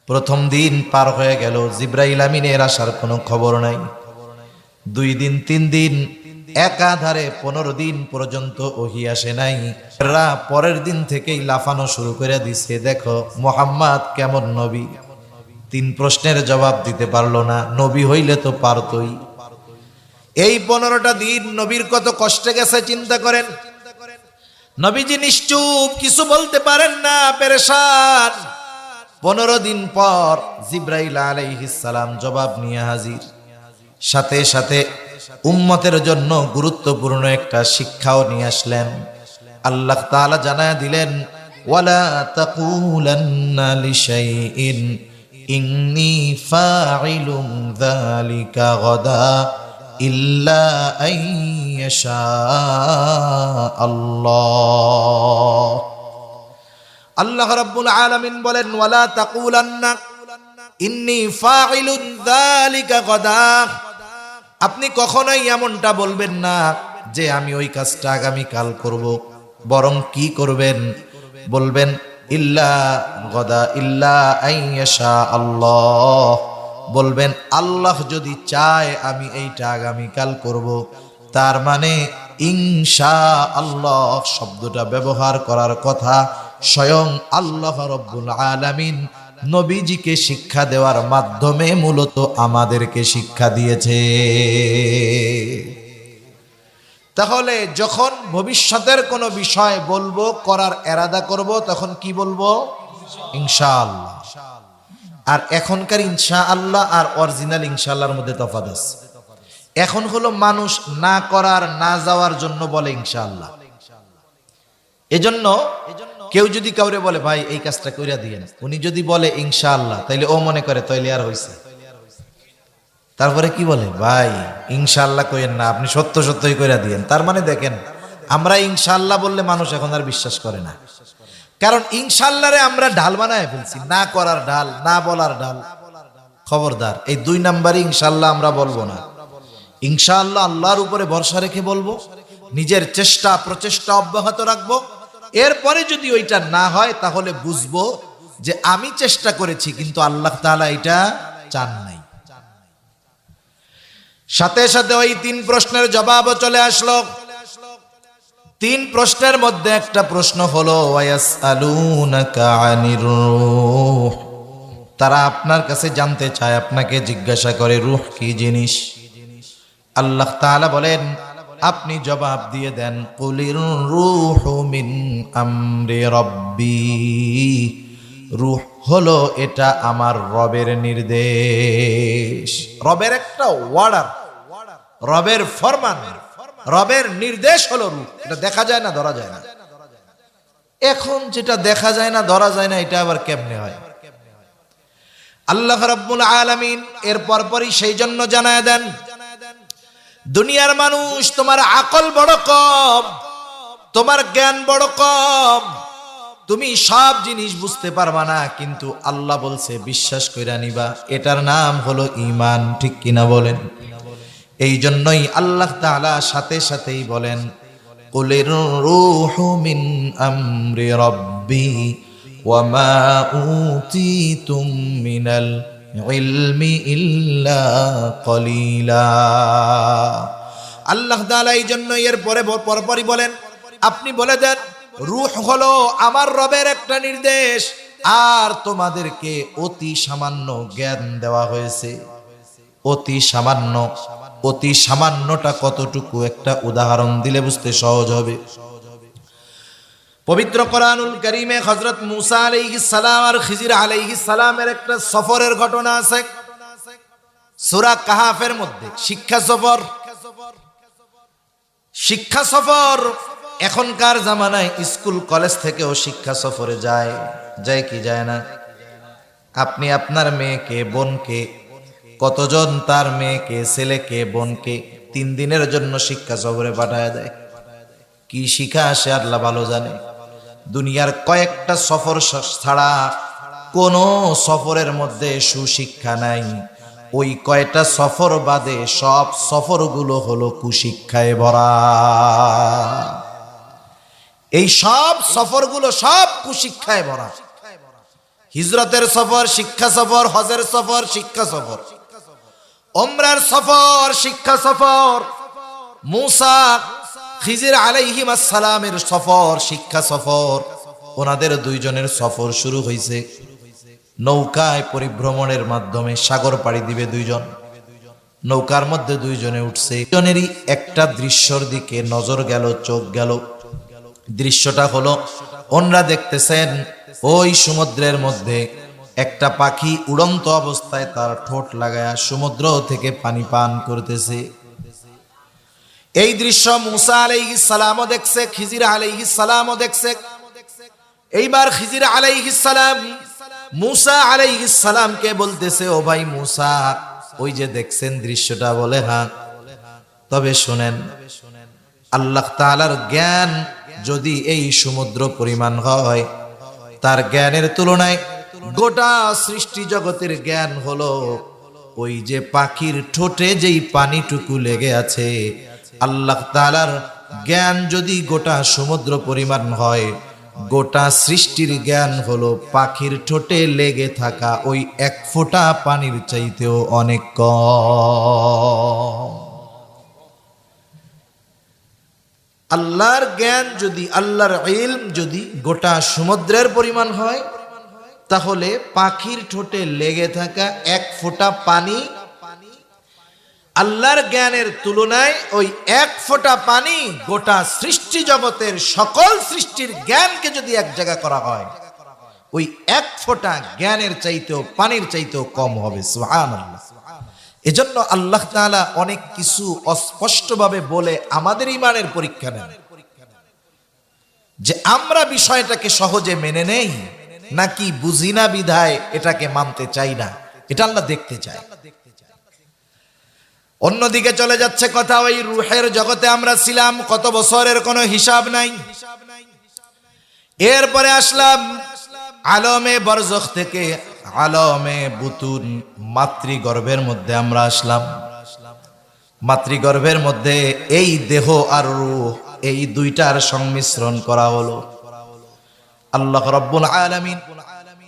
প্রথম দিন পার হয়ে গেল, জিব্রাইল আমিনের আসার কোনো খবর নাই। 2 দিন 3 দিন, একাধারে 15 দিন পর্যন্ত ওহী আসে নাই। পরের দিন থেকেই লাফানো শুরু করে দিছে, দেখো মুহাম্মদ কেমন নবী, 3 প্রশ্নের জবাব দিতে পারলো না, নবী হইলে তো পারতই। এই 15টা দিন নবীর কত কষ্টে গেছে চিন্তা করেন। নবীজি নিশ্চুপ, কিছু বলতে পারেন না, পেরেশান। 15 দিন পর জিব্রাইল আলাইহিস সালাম জবাব নিয়ে হাজির। সাথে সাথে উম্মতের জন্য গুরুত্বপূর্ণ একটা শিক্ষাও নিয়ে আসলেন। আল্লাহ তাআলা জানায় দিলেন, ওয়ালা তাকুলান্না লিশাইইন ইন্নী ফাইলুম যালিকা গাদা ইল্লা আইয়াশা আল্লাহ। আল্লাহ রাব্বুল আলামিন বলেন, ওয়ালা তাকুলান্না ইন্নী ফাইলুন যালিকা গাদা, আপনি কখনোই এমনটা বলবেন না যে আমি ওই কাজটা আগামী কাল করব। বরং কি করবেন? বলবেন ইল্লা গাদা ইল্লা আইয়াশা আল্লাহ, বলবেন আল্লাহ যদি চায় আমি এইটা আগামী কাল করব। তার মানে ইনশাআল্লাহ শব্দটা ব্যবহার করার কথা স্বয়ং আল্লাহ রাব্বুল আলামিন নবীজিকে শিক্ষা দেওয়ার মাধ্যমে মূলত আমাদেরকে শিক্ষা দিয়েছে। তাহলে যখন ভবিষ্যতের কোনো বিষয় বলবো, করার এরাদা করব, তখন কি বলবো? ইনশাআল্লাহ। আর এখনকার ইনশাআল্লাহ আর অরিজিনাল ইনশাআল্লাহর মধ্যে তফাৎ আছে। এখন হলো মানুষ না করার, না যাওয়ার জন্য বলে ইনশাআল্লাহ। এজন্য কেউ যদি কাউরে বলে ভাই এই কাজটা কইরা দিয়েন, উনি যদি বলে ইনশাআল্লাহ, তাইলে ও মনে করে তাইলে আর হইছে। তারপরে কি বলে, ভাই ইনশাআল্লাহ কইেন না, আপনি সত্য সত্যই কইরা দিয়েন। তার মানে দেখেন, আমরা ইনশাআল্লাহ বললে মানুষ এখন আর বিশ্বাস করে না। কারণ ইনশাআল্লাহ রে আমরা ঢাল বানায় ফেলছি, না করার ঢাল, না বলার ঢাল। খবরদার, এই 2 নাম্বারই ইনশাআল্লাহ আমরা বলবো না। ইনশাআল্লাহ আল্লাহর উপরে ভরসা রেখে বলবো, নিজের চেষ্টা প্রচেষ্টা অব্যাহত রাখবো। এরপরে যদি ওইটা না হয় তাহলে বুঝবো যে আমি চেষ্টা করেছি কিন্তু আল্লাহ তাআলা এটা চান নাই। সাথে সাথে ওই 3 প্রশ্নের জবাবও চলে আসলো। 3 প্রশ্নের মধ্যে একটা প্রশ্ন হলো ওয়ায়াসআলুনাকা আনির রূহ, তারা আপনার কাছে জানতে চায়, আপনাকে জিজ্ঞাসা করে রূহ কি জিনিস। আল্লাহ তাআলা বলেন আপনি জবাব দিয়ে দেন কুলির রূহু মিন আমরি রব্বি, রূহ হলো এটা আমার রবের নির্দেশ। রবের একটা অর্ডার, রবের ফরমান, রবের নির্দেশ হলো রূহ। এটা দেখা যায় না, ধরা যায় না। এখন যেটা দেখা যায় না, ধরা যায় না, এটা আবার কেমনে হয়? আল্লাহ রাব্বুল আলামিন এর পরপরই সেই জন্য জানায় দেন, দুনিয়ার মানুষ তোমার আকল বড় কম, তোমার জ্ঞান বড় কম, তুমি সব জিনিস বুঝতে পারবা না, কিন্তু আল্লাহ বলছে বিশ্বাস কইরা নিবা, এটার নাম হলো ঈমান। ঠিক কিনা বলেন? এই জন্যই আল্লাহ তাআলা সাথে সাথেই বলেন কুলির রূহু মিন আমরি রব্বি ওয়া মা উতিতুম মিনাল ইলমি ইল্লা কলিলা। আল্লাহ তাআলা এই জন্য এর পরপরই বলেন আপনি বলে দেন রূহ হলো আমার রবের একটা নির্দেশ, আর তোমাদেরকে অতি সামান্য জ্ঞান দেওয়া হয়েছে। অতি সামান্য, অতি সামান্যটা কতটুকু একটা উদাহরণ দিলে বুঝতে সহজ হবে। পবিত্র কোরআনুল কারীমে হযরত মূসা আলাইহিস সালাম আর খিজির আলাইহিস সালামের একটা সফরের ঘটনা আছে সূরা কাহাফের মধ্যে। শিক্ষা সফর, শিক্ষা সফর এখনকার জামানায় স্কুল কলেজ থেকেও শিক্ষা সফরে যায়, যায় কি যায় না? আপনি আপনার মেয়েকে, বোনকে, কতজন তার মেয়েকে, ছেলেকে, বোনকে 3 দিনের জন্য শিক্ষা সফরে পাঠায় দেয়। কি শিক্ষা আসে আল্লাহ ভালো জানে। দুনিয়ার কয়েকটা সফর ছাড়া কোনো সফরের মধ্যে সুশিক্ষা নাই। ওই কয়টা সফর বাদে সব সফরগুলো হলো কুশিক্ষায় ভরা। এই সব সফরগুলো সব কুশিক্ষায় ভরা। হিজরতের সফর শিক্ষা সফর, হজের সফর শিক্ষা সফর, উমরার সফর শিক্ষা সফর, মূসা খিজির আলাইহিস সালামের সফর শিক্ষা সফর। ওনাদের 2 জনের সফর শুরু হয়েছে নৌকায় পরিভ্রমণের মাধ্যমে। সাগর পাড়ি দিবে 2 জন, নৌকার মধ্যে 2 জনে উঠছে। জনেরই একটা দৃশ্যর দিকে নজর গেল, চোখ গেল। দৃশ্যটা হলো ওনারা দেখতেছেন ওই সমুদ্রের মধ্যে একটা পাখি উড়ন্ত অবস্থায় তার ঠোঁট লাগায়া সমুদ্র থেকে পানি পান করতেছে। এই দৃশ্য মূসা আলাইহিস সালামও দেখছে, খিজির আলাইহিস সালামও দেখছে। এইবার খিজির আলাইহিস সালাম মূসা আলাইহিস সালামকে বলতেছে, ও ভাই মূসা, ওই যে দেখছেন দৃশ্যটা? বলে হ্যাঁ। তবে শুনেন, আল্লাহ তাআলার জ্ঞান যদি এই সমুদ্র পরিমাণ হয়, তার জ্ঞানের তুলনায় গোটা সৃষ্টি জগতের জ্ঞান হলো ওই যে পাখির ঠোঁটে যেই পানিটুকু লেগে আছে। আল্লাহ তাআলার জ্ঞান যদি গোটা সমুদ্র পরিমাণ হয়, গোটা সৃষ্টির জ্ঞান হলো পাখির ঠোঁটে লেগে থাকা ওই 1 ফোঁটা পানির চাইতেও অনেক কম। আল্লাহর জ্ঞান যদি, আল্লাহর ইলম যদি গোটা সমুদ্রের পরিমাণ হয়, তাহলে পাখির ঠোঁটে লেগে থাকা 1 ফোঁটা পানি আল্লাহর জ্ঞানের তুলনায় ওই 1 ফোঁটা পানি গোটা সৃষ্টি জগতের সকল সৃষ্টির জ্ঞানকে যদি এক জায়গা করা হয়, ওই 1 ফোঁটা জ্ঞানের চাইতেও, পানির চাইতেও কম হবে। সুবহানাল্লাহ। এজন্য আল্লাহ তাআলা অনেক কিছু অস্পষ্টভাবে বলে আমাদের ঈমানের পরীক্ষা নেন, যে আমরা বিষয়টাকে সহজে মেনে নেই নাকি বুঝি না বিধায় এটাকে মানতে চাই না, এটা আল্লাহ দেখতে চায়। অন্যদিকে চলে যাচ্ছে কথা, ওই রূহের জগতে আমরা ছিলাম কত বছরের কোনো হিসাব নাই। এরপরে আসলাম আলমে বরজখ থেকে আলমে বুতুন, মাতৃগর্ভের মধ্যে আমরা আসলাম। মাতৃগর্ভের মধ্যে এই দেহ আর রূহ, এই দুইটার সংমিশ্রণ করা হলো। আল্লাহ রাব্বুল আলামিন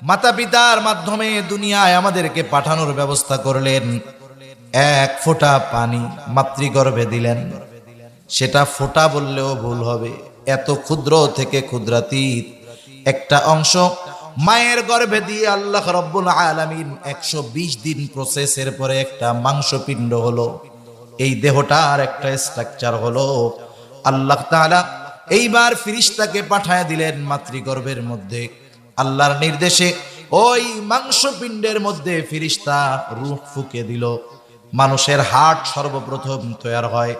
মাতা পিতার মাধ্যমে দুনিয়ায় আমাদেরকে পাঠানোর ব্যবস্থা করলেন। এক ফোঁটা পানি মাতৃগর্ভে দিলেন, সেটা ফোঁটা বললেও ভুল হবে, এত ক্ষুদ্র থেকে ক্ষুদ্রাতীত একটা অংশ মায়ের গর্ভে দিয়ে আল্লাহ রাব্বুল আলামিন 120 দিন প্রসেসের পরে একটা মাংসপিণ্ড হলো। এই দেহটার একটা স্ট্রাকচার হলো। আল্লাহ তাআলা এইবার ফেরেশতাকে পাঠায় দিলেন মাতৃগর্ভের মধ্যে। আল্লাহর নির্দেশে ওই মাংসপিণ্ডের মধ্যে ফেরেশতা রূহ ফুঁকে দিল। মানুষের হার্ট সর্বপ্রথম তৈরি হয়,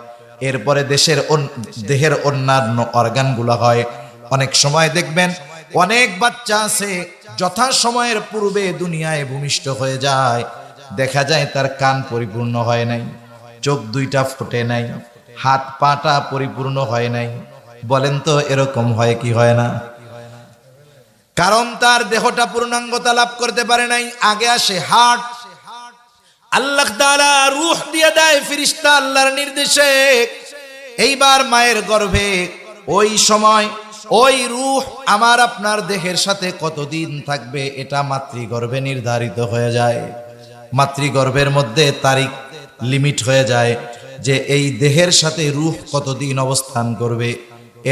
এরপরে দেহের অন্যান্য অর্গানগুলো হয়। অনেক সময় দেখবেন অনেক বাচ্চা আছে যথা সময়ের পূর্বে দুনিয়ায় ভূমিষ্ঠ হয়ে যায়, দেখা যায় তার কান পরিপূর্ণ হয় নাই, চোখ দুইটা ফুটে নাই, হাত পাটা পরিপূর্ণ হয় নাই। বলেন তো এরকম হয় কি হয় না? কারণ তার দেহটা পূর্ণাঙ্গতা লাভ করতে পারে নাই। আগে আসে হার্ট, আল্লাহ তাআলা রূহ দিয়ে দেয় ফেরেশতা আল্লাহর নির্দেশে। এইবার মায়ের গর্ভে ওই সময় ওই রূহ আমার আপনার দেহের সাথে কতদিন থাকবে এটা মাতৃগর্ভে নির্ধারিত হয়ে যায়। মাতৃগর্ভের মধ্যে তারিখ লিমিট হয়ে যায় যে এই দেহের সাথে রূহ কতদিন অবস্থান করবে।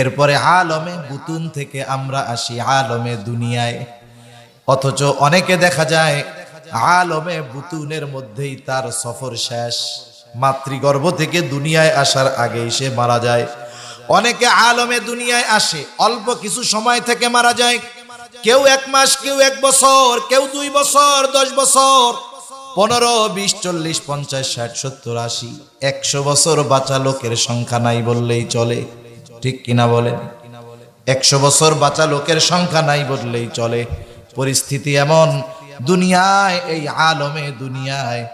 এরপরে আলমে বুতুন থেকে আমরা আসি আলমে দুনিয়ায়। অথচ অনেকে দেখা যায় আলমে বুতুনের মধ্যেই তার সফর শেষ, মাতৃগর্ভ থেকে দুনিয়ায় আসার আগেই সে মারা যায়। অনেকে আলমে দুনিয়ায় আসে, অল্প কিছু সময় থেকে মারা যায়। কেউ 1 মাস, কেউ 1 বছর, কেউ 2 বছর, 10 বছর, 15, 20, 40, 50, 60, 70, 80, 100 বছর বাঁচা লোকের সংখ্যা নাই বললেই চলে। ঠিক কিনা বলেন? 100 বছর বাঁচা লোকের সংখ্যা নাই বললেই চলে। পরিস্থিতি এমন, দুনিয়ায় এই আলমে দুনিয়ায়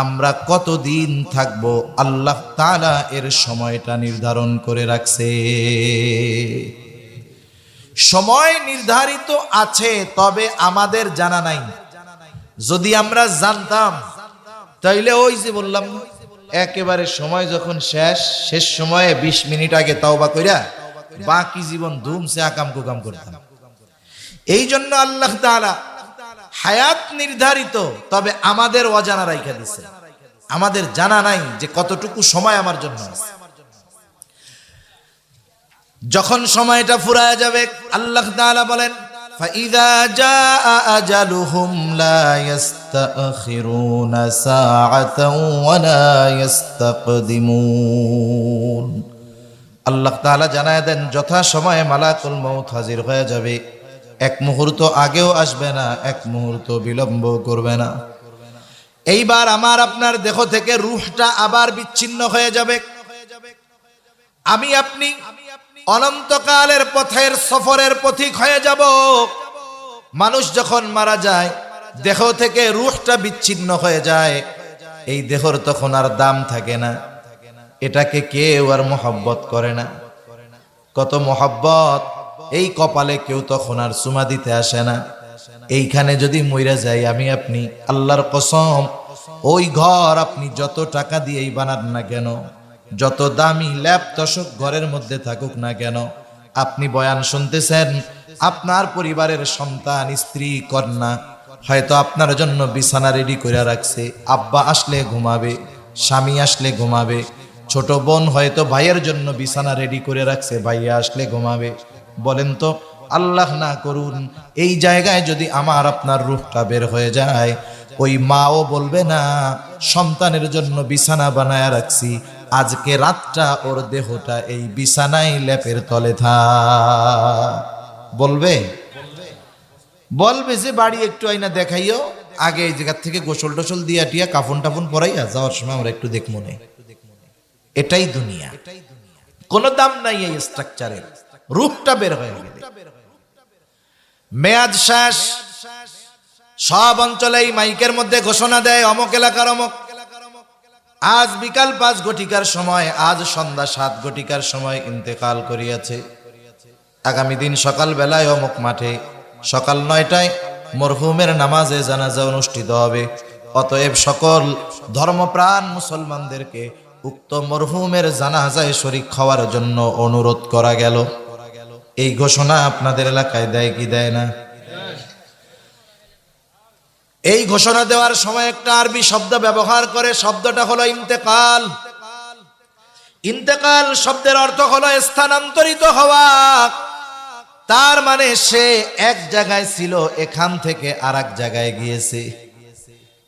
আমরা কতদিন থাকব আল্লাহ তাআলা এর সময়টা নির্ধারণ করে রাখছে। সময় নির্ধারিত আছে, তবে আমাদের জানা নাই। যদি আমরা জানতাম তাইলে ওই যে বললাম একেবারে সময় যখন শেষ সময়ে 20 মিনিট আগে তওবা কইরা বাকি জীবন ধুমসে আকাম কুকাম করতাম। এই জন্য আল্লাহ তাআলা হায়াত নির্ধারিত, তবে আমাদের অজানা রাইখা দিছে। আমাদের জানা নাই যে কতটুকু সময় আমার জন্য আছে। যখন সময়টা ফুরায় যাবে আল্লাহ তাআলা বলেন ফাইযা জাআ আজালুহুম লা ইস্তাখিরুনা সাআতাও ওয়া লা ইস্তাকদিমুন। আল্লাহ তাআলা জানায় দেন যথা সময়ে মালাকুল মউত হাজির হয়ে যাবে, 1 মুহূর্ত আগেও আসবে না, 1 মুহূর্ত বিলম্ব করবে না। এইবার আমার আপনার দেহ থেকে রূহটা আবার বিচ্ছিন্ন হয়ে যাবে। আমি আপনি অনন্তকালের পথের সফরের পথিক হয়ে যাব। মানুষ যখন মারা যায় দেহ থেকে রূহটা বিচ্ছিন্ন হয়ে যায়, এই দেহর তখন আর দাম থাকে না। এটাকে কেউ আর মহব্বত করে না। কত মহব্বত, এই কপালে কেউ তখন আর চুমা দিতে আসে না। এইখানে যদি মইরা যাই আমি আপনি, আল্লাহর কসম ওই ঘর আপনি যত টাকা দিয়েই বানান না কেন, যত দামি ল্যাপ দশক ঘরের মধ্যে থাকুক না কেন, আপনি বয়ান শুনতেছেন, আপনার পরিবারের সন্তান, স্ত্রী, কন্যা হয়তো আপনার জন্য বিছানা রেডি করে রাখছে। আব্বা আসলে ঘুমাবে, স্বামী আসলে ঘুমাবে, ছোট বোন হয়তো ভাইয়ের জন্য বিছানা রেডি করে রাখছে, ভাইয়া আসলে ঘুমাবে। বলেন তো আল্লাহ না করুন এই জায়গায় যদি আমার আপনার রূহটা বের হয়ে যায়, ওই মাও বলবে না সন্তানের জন্য বিছানা বানায় রাখছি, আজকে রাতটা ওর দেহটা এই বিছানায় লেপের তলে বলবে? বলবে যে বাড়ি একটু আইনা দেখাইও, আগে এই জায়গা থেকে গোসল টোসল দিয়া টিয়া কাফন টাফন পরাইয়া যাওয়ার সময় আমরা একটু দেখ মনে। এটাই দুনিয়া, কোনো দাম নাই এই স্ট্রাকচারের। রূহটা বের হয়ে গেলে মেয়াদ শেষ। সব অঞ্চলেই মাইকের মধ্যে ঘোষণা দেয় অমুক এলাকার অমুক, আজ বিকাল 5 ঘটিকার সময়, আজ সন্ধ্যা 7 ঘটিকার সময় ইন্তেকাল করিয়াছে। আগামী দিন সকাল বেলায় অমুক মাঠে সকাল 9টায় মরহুমের নামাজে জানাজা অনুষ্ঠিত হবে। অতএব সকল ধর্মপ্রাণ মুসলমানদেরকে উক্ত মরহুমের জানাজায় শরীক হওয়ার জন্য অনুরোধ করা গেল। এই ঘোষণা আপনাদের এলাকায় দেয় কি দেয় না? এই ঘোষণা দেওয়ার সময় একটা আরবি শব্দ ব্যবহার করে, শব্দটা হলো ইন্তেকাল। ইন্তেকাল শব্দের অর্থ হলো স্থানান্তরিত হওয়া। তার মানে সে এক জায়গায় ছিল, এখান থেকে আর এক জায়গায় গিয়েছে।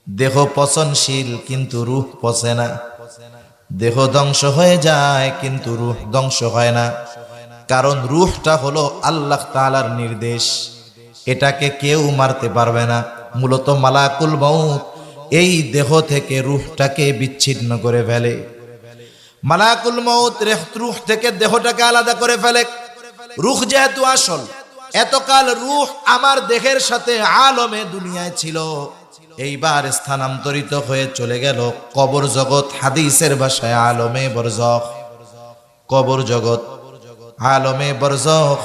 দেহ পচনশীল কিন্তু রূহ পচে না। দেহ ধ্বংস হয়ে যায় কিন্তু রূহ ধ্বংস হয় না, কারণ রূহটা হলো আল্লাহ তাআলার নির্দেশ, এটাকে কেউ মারতে পারবে না। মূলত মালাকুল মউত এই দেহ থেকে রূহটাকে বিচ্ছিন্ন করে ফেলে। মালাকুল মউত রূহ থেকে দেহটাকে আলাদা করে ফেলে। রূহ যেহেতু আসল, এতকাল রূহ আমার দেহের সাথে আলমে দুনিয়ায় ছিল, এইবার স্থানান্তরিত হয়ে চলে গেল কবর জগৎ। হাদিসের ভাষায় আলমে বরজখ। কবর জগৎ, আলমে বরজখ,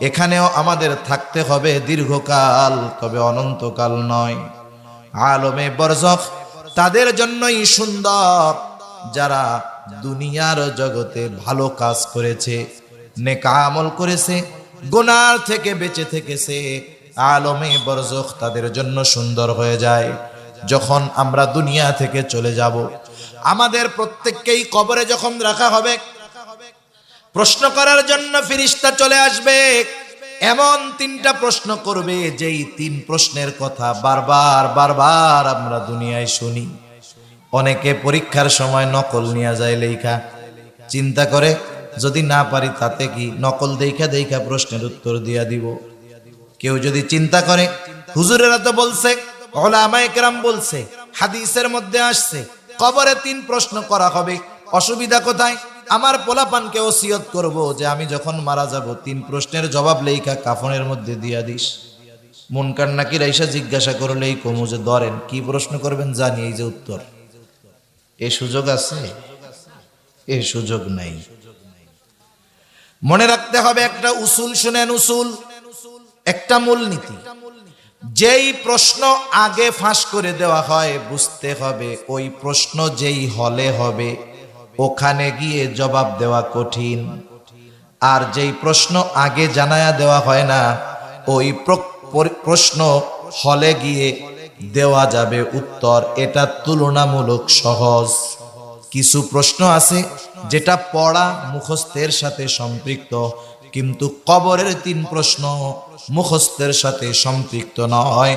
এখানেও আমাদের থাকতে হবে দীর্ঘকাল, তবে অনন্তকাল নয়। আলমে বরজখ তাদের জন্যই সুন্দর যারা দুনিয়ার জগতে ভালো কাজ করেছে, নেক আমল করেছে, গুনাহ থেকে বেঁচে থেকেছে। আলমে বরজখ তাদের জন্য সুন্দর হয়ে যায়। যখন আমরা দুনিয়া থেকে চলে যাব, আমাদের প্রত্যেককেই কবরে যখন রাখা হবে, প্রশ্ন করার জন্য ফেরেশতা চলে আসবে। এমন 3টা প্রশ্ন করবে, যেই 3 প্রশ্নের কথা বারবার বারবার আমরা দুনিয়ায় শুনি। অনেকে পরীক্ষার সময় নকল নিয়ে যায় লেখা, চিন্তা করে যদি না পারি তাতে কি, নকল দেখা দেখা প্রশ্নের উত্তর দিয়া দিব। কেউ যদি চিন্তা করে হুজুরেরা তো বলছে, উলামায়ে কেরাম বলছে, হাদিসের মধ্যে আসছে কবরে 3 প্রশ্ন করা হবে, অসুবিধা কোথায়? আমার পোলাপানকে ওসিয়ত করব যে আমি যখন মারা যাব 3 প্রশ্নের জবাব লেখা কাফনের মধ্যে দিয়া দিস। মুনকার নাকির আইসা জিজ্ঞাসা করলেই কমু যে ধরেন কি প্রশ্ন করবেন, জানি এই যে উত্তর। এই সুযোগ আছে? এই সুযোগ নাই। মনে রাখতে হবে একটা উসুল, শুনেন উসুল, একটা মূলনীতি। যেই প্রশ্ন আগে ফাঁস করে দেওয়া হয়, বুঝতে হবে ওই প্রশ্ন যেই হলে হবে ওখানে গিয়ে জবাব দেওয়া কঠিন। আর যেই প্রশ্ন আগে জানায়া দেওয়া হয় না, ওই প্রশ্ন হলে গিয়ে দেওয়া যাবে উত্তর, এটা তুলনামূলক সহজ। কিছু প্রশ্ন আছে যেটা পড়া মুখস্থের সাথে সম্পৃক্ত, কিন্তু কবরের 3 প্রশ্ন মুখস্থের সাথে সম্পৃক্ত নয়।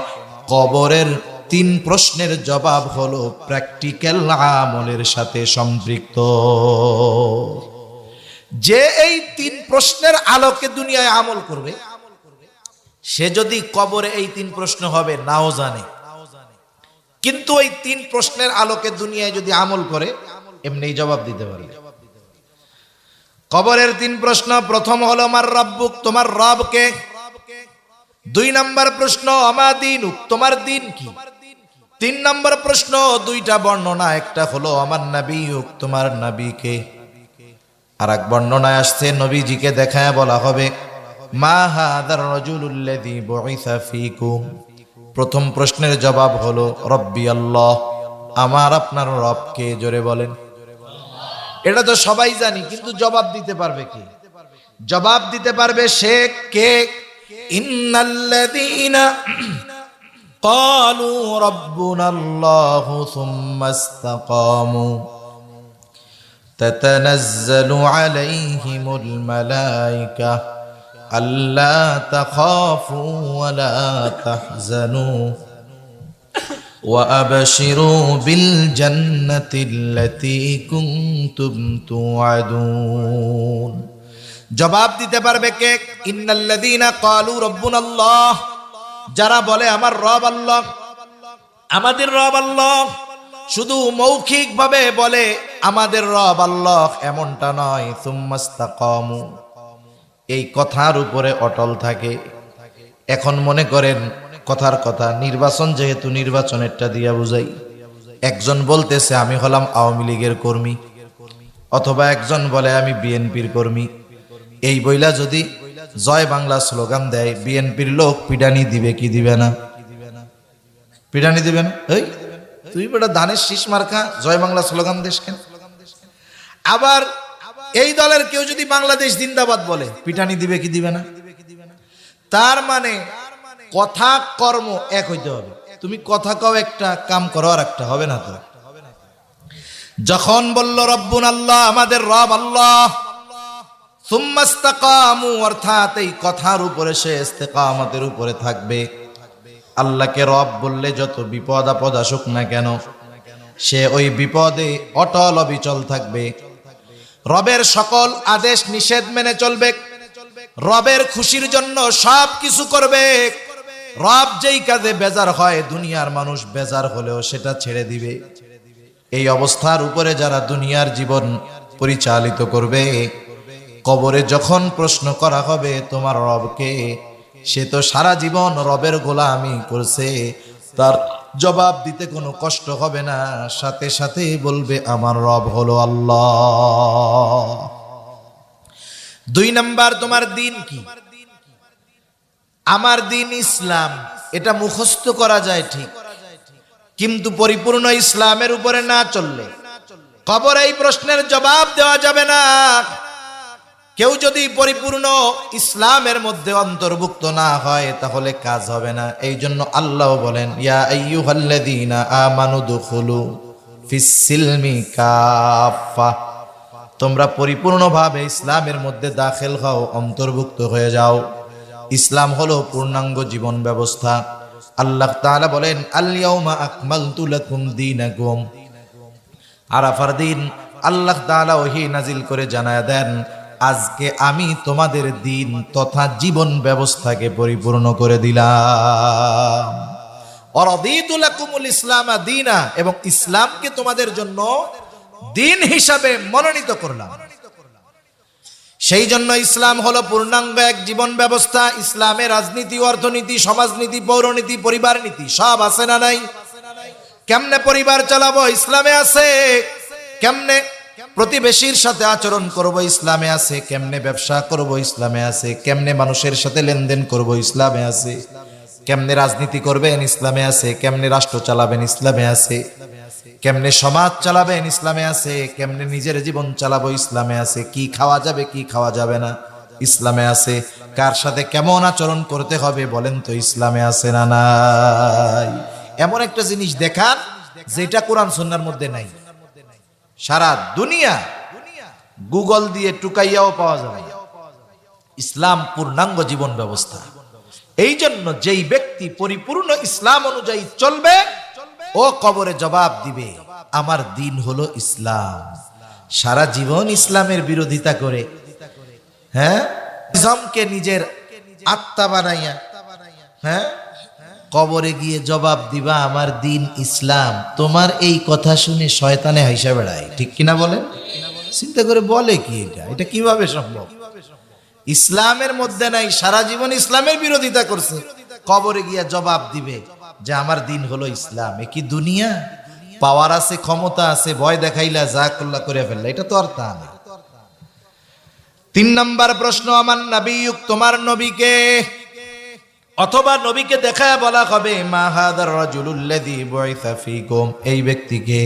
কবরের 3 প্রশ্নের জবাব হলো প্র্যাকটিক্যাল আমলের সাথে সম্পৃক্ত। যে এই 3 প্রশ্নের আলোকে দুনিয়ায় আমল করবে, সে যদি কবরে এই 3 প্রশ্ন হবে নাও জানে, কিন্তু ওই 3 প্রশ্নের আলোকে দুনিয়ায় যদি আমল করে এমনি জবাব দিতে পারবে। কবরের 3 প্রশ্ন, প্রথম হলো মার রাব্বুক, তোমার রব কে। 2 নম্বর প্রশ্ন আমা দীনুক, তোমার দিন কি। 3 নম্বর প্রশ্ন 2টা বর্ণনা, একটা হলো আমার নবীউক, তোমার নবী কে। আর এক বর্ণনায় আসছে নবীজিকে দেখায় বলা হবে মা হাদার রাজুলুল্লাযী বুইসা ফীকুম। প্রথম প্রশ্নের জবাব হলো রব্বি আল্লাহ, আমার আপনার রব কে, জোরে বলেন। এটা তো সবাই জানি, কিন্তু জবাব দিতে পারবে কে? জবাব দিতে পারবে সে কে? ইন্নাল্লাযীনা ক্বালু রাব্বুনাল্লাহু সুম্মা ইসতাকামু তাতানাজ্জালু আলাইহিমুল মালায়েকা আল্লা তাখাফু ওয়া লা তাহজানু وأبشروا بالجنة التي كنتم توعدون। জবাব দিতে পারবে কে? ইন্নাল্লাযীনা ক্বালু রাব্বুনাল্লাহ, যারা বলে আমার রব আল্লাহ, আমাদের রব আল্লাহ। শুধু মৌখিক ভাবে বলে আমাদের রব আল্লাহ এমনটা নয়, সুম্মাস্তাকামু, এই কথার উপরে অটল থাকে। এখন মনে করেন কথার কথা, নির্বাচন যেহেতু, নির্বাচনেরটা দিয়া বুঝাই। একজন বলতেছে আমি হলাম আওয়ামী লীগের কর্মী, অথবা একজন বলে আমি বিএনপির কর্মী। এই বইলা যদি জয় বাংলা স্লোগান দেয়, বিএনপির লোক পিটানি দিবে কি দিবে না? পিটানি দিবে না? এই তুই বেটা ধানের শীষ মার্কা জয় বাংলা স্লোগান দেশ কেন? আবার এই দলের কেউ যদি বাংলাদেশ জিন্দাবাদ বলে, পিটানি দিবে কি দিবে না? তার মানে কথা কর্ম এক হইতে হবে। তুমি কথা কও একটা, কাম করো আর একটা, হবে না তো? যখন বলল রব্বুন আল্লাহ, আমাদের রব আল্লাহ, সুম্মাস্তাকামু, অর্থাৎ এই কথার উপরে সে ইস্তেকামতের উপরে থাকবে। আল্লাহকে রব বললে যত বিপদ আপদ আসুক না কেন, সে ওই বিপদে অটল অবিচল থাকবে। রবের সকল আদেশ নিষেধ মেনে চলবে, রবের খুশির জন্য সব কিছু করবে। রব যেই কাজে বেজার হয়, দুনিয়ার মানুষ বেজার হলেও সেটা ছেড়ে দিবে। এই অবস্থার উপরে যারা দুনিয়ার জীবন পরিচালিত করবে, কবরে যখন প্রশ্ন করা হবে তোমার রবকে, সে তো সারা জীবন রবের গোলামি করছে, তার জবাব দিতে কোনো কষ্ট হবে না, সাথে সাথে বলবে আমার রব হলো আল্লাহ। 2 নাম্বার, তোমার দিন কি? আমার দিন ইসলাম। এটা মুখস্থ করা যায় ঠিক, কিন্তু পরিপূর্ণ ইসলামের উপরে না চললে কবরে এই প্রশ্নের জবাব দেওয়া যাবে না। কেউ যদি পরিপূর্ণ ইসলামের মধ্যে অন্তর্ভুক্ত না হয়, তাহলে কাজ হবে না। এই জন্য আল্লাহ বলেন, ইয়া আইয়ুহাল্লাযীনা আমানু দুখুলু ফিস সিলমি কাফা, তোমরা পরিপূর্ণভাবে ইসলামের মধ্যে দাখিল হও, অন্তর্ভুক্ত হয়ে যাও। ইসলাম হলো পূর্ণাঙ্গ জীবন ব্যবস্থা। আল্লাহ তাআলা বলেন, আল ইয়াউমা আকমালতু লাকুম দীনাকুম। আরাফার দিন আল্লাহ তাআলা ওহী নাজিল করে জানায় দেন, আজকে আমি তোমাদের দিন তথা জীবন ব্যবস্থাকে পরিপূর্ণ করে দিলাম। ওয়ারাদিতু লাকুমুল ইসলামা দীনা, এবং ইসলামকে তোমাদের জন্য দিন হিসাবে মনোনীত করলাম। সেই জন্য ইসলাম হলো পূর্ণাঙ্গ এক জীবন ব্যবস্থা। ইসলামে রাজনীতি, অর্থনীতি, সমাজনীতি, পৌরনীতি, পরিবার নীতি সব আছে না নাই? কেমনে পরিবার চালাবো ইসলামে আছে, কেমনে প্রতিবেশীর সাথে আচরণ করব ইসলামে আছে, কেমনে ব্যবসা করব ইসলামে আছে, কেমনে মানুষের সাথে লেনদেন করব ইসলামে আছে, কেমনে রাজনীতি করবেন ইসলামে আছে, কেমনে রাষ্ট্র চালাবেন ইসলামে আছে, কেমনে সমাজ চালাবেন ইসলামে আছে, কেমনে নিজের জীবন চালাবো ইসলামে আছে, কি খাওয়া যাবে কি খাওয়া যাবে না ইসলামে আছে, কার সাথে কেমন আচরণ করতে হবে বলেন তো ইসলামে আছে না নাই? এমন একটা জিনিস দেখান যেটা কোরআন সুন্নাহর মধ্যে নাই। সারা দুনিয়া গুগল দিয়ে টুকাইয়াও পাওয়া যাবে না। ইসলাম পূর্ণাঙ্গ জীবন ব্যবস্থা। এই জন্য যেই ব্যক্তি পরিপূর্ণ ইসলাম অনুযায়ী চলবে, ও কবরে জবাব দিবে আমার দিন হলো ইসলাম। সারা জীবন ইসলামের বিরোধিতা করে, হ্যাঁ, ইসলামকে নিজের আত্মা বানাইয়া, হ্যাঁ, কবরে গিয়ে জবাব দিবা আমার দিন ইসলাম। তোমার এই কথা শুনে শয়তানে হাইসা বেড়ায়, ঠিক কিনা বলেন? চিন্তা করে বলে কি এটা কিভাবে সম্ভব? ইসলামের মধ্যে নাই, সারা জীবন ইসলামের বিরোধিতা করছে, কবরে গিয়া জবাব দিবে যে আমার দিন হলো ইসলাম। এ কি দুনিয়া? পাওয়ার আছে, ক্ষমতা আছে, ভয় দেখাইলা যা করলা করে ফেললা, এটা তো আর তা না। 3 নাম্বার প্রশ্ন, আমার নবীয়ুক, তোমার নবীকে, অথবা নবীকে দেখায় বলা হবে মা হাদার রাজুলুল্লাযী বুইসা ফীকুম, এই ব্যক্তিকে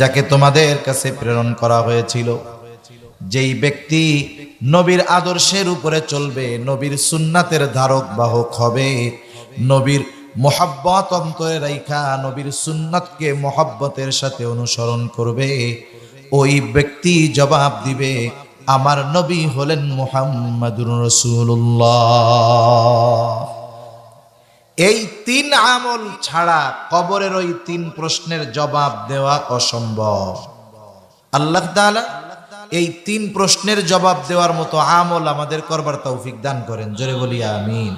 যাকে তোমাদের কাছে প্রেরণ করা হয়েছিল। যেই ব্যক্তি নবীর আদর্শের উপরে চলবে, নবীর সুন্নাতের ধারক বাহক হবে, নবীর মোহাব্বত অন্তরে রাইখা নবীর সুন্নাতকে মোহাব্বতের সাথে অনুসরণ করবে, ওই ব্যক্তি জবাব দিবে আমার নবী হলেন মুহাম্মাদুর রাসূলুল্লাহ। এই 3 আমল ছাড়া কবরের ওই 3 প্রশ্নের জবাব দেওয়া অসম্ভব। আল্লাহ তাআলা এই 3 প্রশ্নের জবাব দেওয়ার মতো আমল আমাদের করবার তৌফিক দান করেন, জোরে বলি আমিন।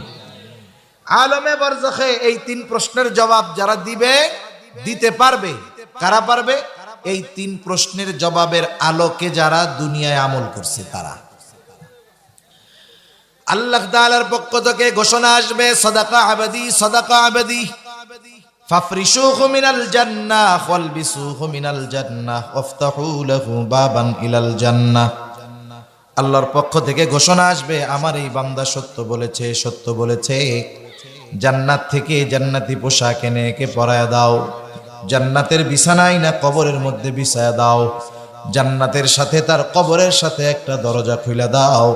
আলমে বারজাখে এই 3 প্রশ্নের জবাব যারা দিতে পারবে, কারা পারবে? এই 3 প্রশ্নের জবাবের আলোকে যারা দুনিয়ায় আমল করছে তারা। আল্লাহ তাআলার পক্ষ থেকে ঘোষণা আসবে সাদাকা আবাদি, সাদাকা আবাদি, ফাফরিশুহু মিনাল জান্নাহ ওয়ালবিসুহু মিনাল জান্নাহ ওয়াফতাহু লাহু বাবান ইলাল জান্নাহ। আল্লাহর পক্ষ থেকে ঘোষণা আসবে, আমার এই বান্দা সত্য বলেছে, সত্য বলেছে। জান্নাত থেকে জান্নাতি পোশাক এনে একে পরায়া দাও, জান্নাতের বিছানায় না কবরের মধ্যে বিছায়া দাও, জান্নাতের সাথে তার কবরের সাথে একটা দরজা খুলে দাও।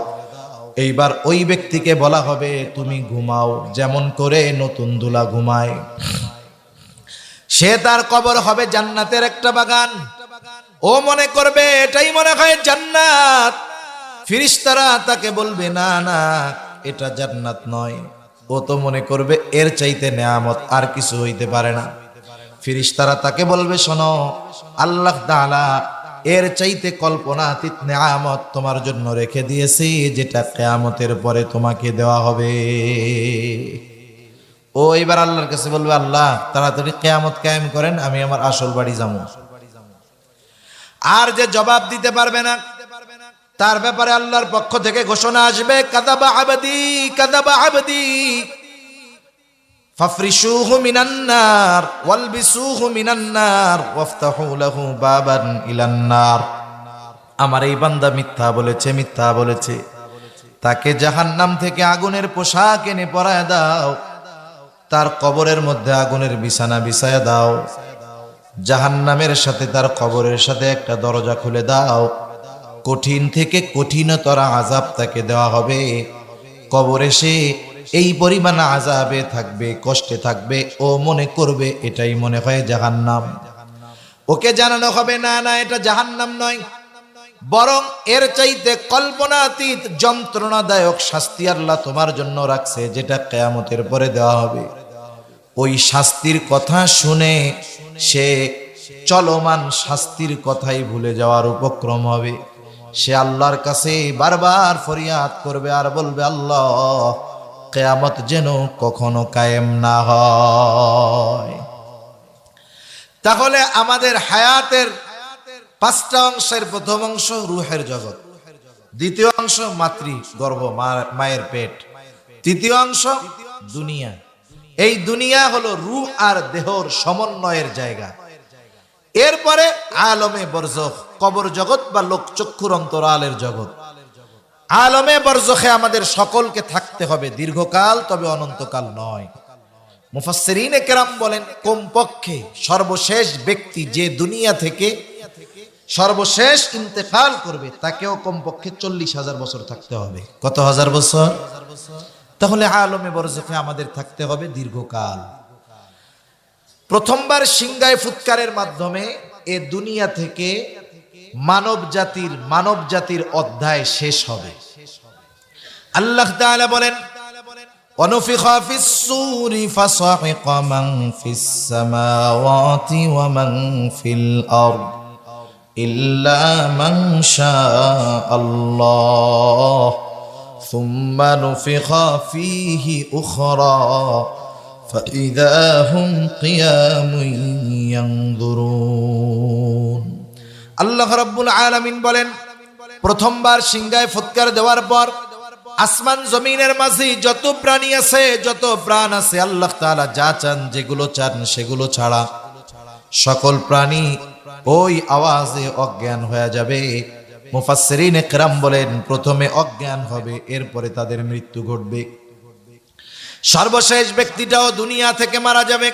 এইবার ওই ব্যক্তিকে বলা হবে, তুমি ঘুমাও যেমন করে নতুন দুলা ঘুমায়। সে তার কবর হবে জান্নাতের একটা বাগান। ও মনে করবে এটাই মনে হয় জান্নাত। ফেরেশতারা তাকে বলবে, না না, এটা জান্নাত নয়। ও তো মনে করবে এর চাইতে নেয়ামত আর কিছু হইতে পারে না। ফেরেশতারা তাকে বলবে, শোনো, আল্লাহ তাআলা এর চাইতে কল্পনাতীত নেয়ামত তোমার জন্য রেখে দিয়েছি, যেটা কিয়ামতের পরে তোমাকে দেওয়া হবে। ও এবার আল্লাহর কাছে বলবে, আল্লাহ তাড়াতাড়ি কিয়ামত কায়েম করেন, আমি আমার আসল বাড়ি যাবো। আর যে জবাব দিতে পারবে না, তার ব্যাপারে আল্লাহর পক্ষ থেকে ঘোষণা আসবে, কাযাবা আবদি, কাযাবা আবদি, ফাফরিশুহু মিনান নার ওয়ালবিসুহু মিনান নার ওয়াফতাহু লাহু বাবান ইলান নার। আমার এই বান্দা মিথ্যা বলেছে, মিথ্যা বলেছে। তাকে জাহান্নাম থেকে আগুনের পোশাক এনে পরায় দাও, তার কবরের মধ্যে আগুনের বিছানা বিছায়া দাও, জাহান্নামের সাথে তার কবরের সাথে একটা দরজা খুলে দাও। কঠিন থেকে কঠিনতর আযাব তাকে দেওয়া হবে। কবরে সে এই পরিমাণ আযাবে থাকবে, কষ্টে থাকবে, ও মনে করবে এটাই মনে হয় জাহান্নাম। ওকে জানানো হবে, না না, এটা জাহান্নাম নয়, বরং এর চাইতে কল্পনাতীত যন্ত্রণাদায়ক শাস্তি আল্লাহ তোমার জন্য রাখছে, যেটা কিয়ামতের পরে দেওয়া হবে। ওই শাস্তির কথা শুনে সে চলমান শাস্তির কথাই ভুলে যাওয়ার উপক্রম হবে। সে আল্লাহর কাছে বারবার ফরিয়াদ করবে আর বলবে, আল্লাহ কিয়ামত যেন কখনো কায়েম না হয়। তাহলে আমাদের হায়াতের পাঁচটা অংশের প্রথম অংশ রূহের জগৎ, দ্বিতীয় অংশ মাতৃ গর্ভ, মায়ের পেট, তৃতীয় অংশ দুনিয়া। এই দুনিয়া হলো রূহ আর দেহর সমন্বয়ের জায়গা। এরপরে আলমে বরজখ, কবর জগৎ বা লোক চক্ষুর অন্তরালের জগৎ। আলমে বরজখে আমাদের সকলকে থাকতে হবে দীর্ঘকাল, তবে অনন্তকাল নয়। মুফাসসিরিনে কেরাম বলেন, কমপক্ষে সর্বশেষ ব্যক্তি যে দুনিয়া থেকে সর্বশেষ ইন্তেকাল করবে, তাকেও কমপক্ষে 40,000 বছর থাকতে হবে। কত হাজার বছর? তাহলে আলমে বরজখে আমাদের থাকতে হবে দীর্ঘকাল। প্রথমবার সিংগায় ফুৎকারের মাধ্যমে এ দুনিয়া থেকে মানব জাতির অধ্যায় শেষ হবে। আল্লাহ তাআলা বলেন, ওয়ানুফিখা ফিস-সূরি ফাসাহিকা মান ফিস-সামাওয়াতি ওয়া মান ফিল আরদ ইল্লা মান শাআল্লাহ সুম্মা নুফিখা ফীহি উখরা فإذا هم قيام ينظرون। আল্লাহ রাব্বুল আলামিন বলেন, প্রথমবার সিংগায় ফুৎকার দেওয়ার পর আসমান জমিনের মাঝে যত প্রাণী আছে, যত প্রাণ আছে, আল্লাহ তাআলা যা চান, যেগুলো চান সেগুলো ছাড়া সকল প্রাণী ওই আওয়াজে অজ্ঞান হয়ে যাবে। মুফাসসিরিনে কেরাম বলেন, প্রথমে অজ্ঞান হবে, এরপরে তাদের মৃত্যু ঘটবে। সর্বশেষ ব্যক্তিটাও দুনিয়া থেকে মারা যাবে।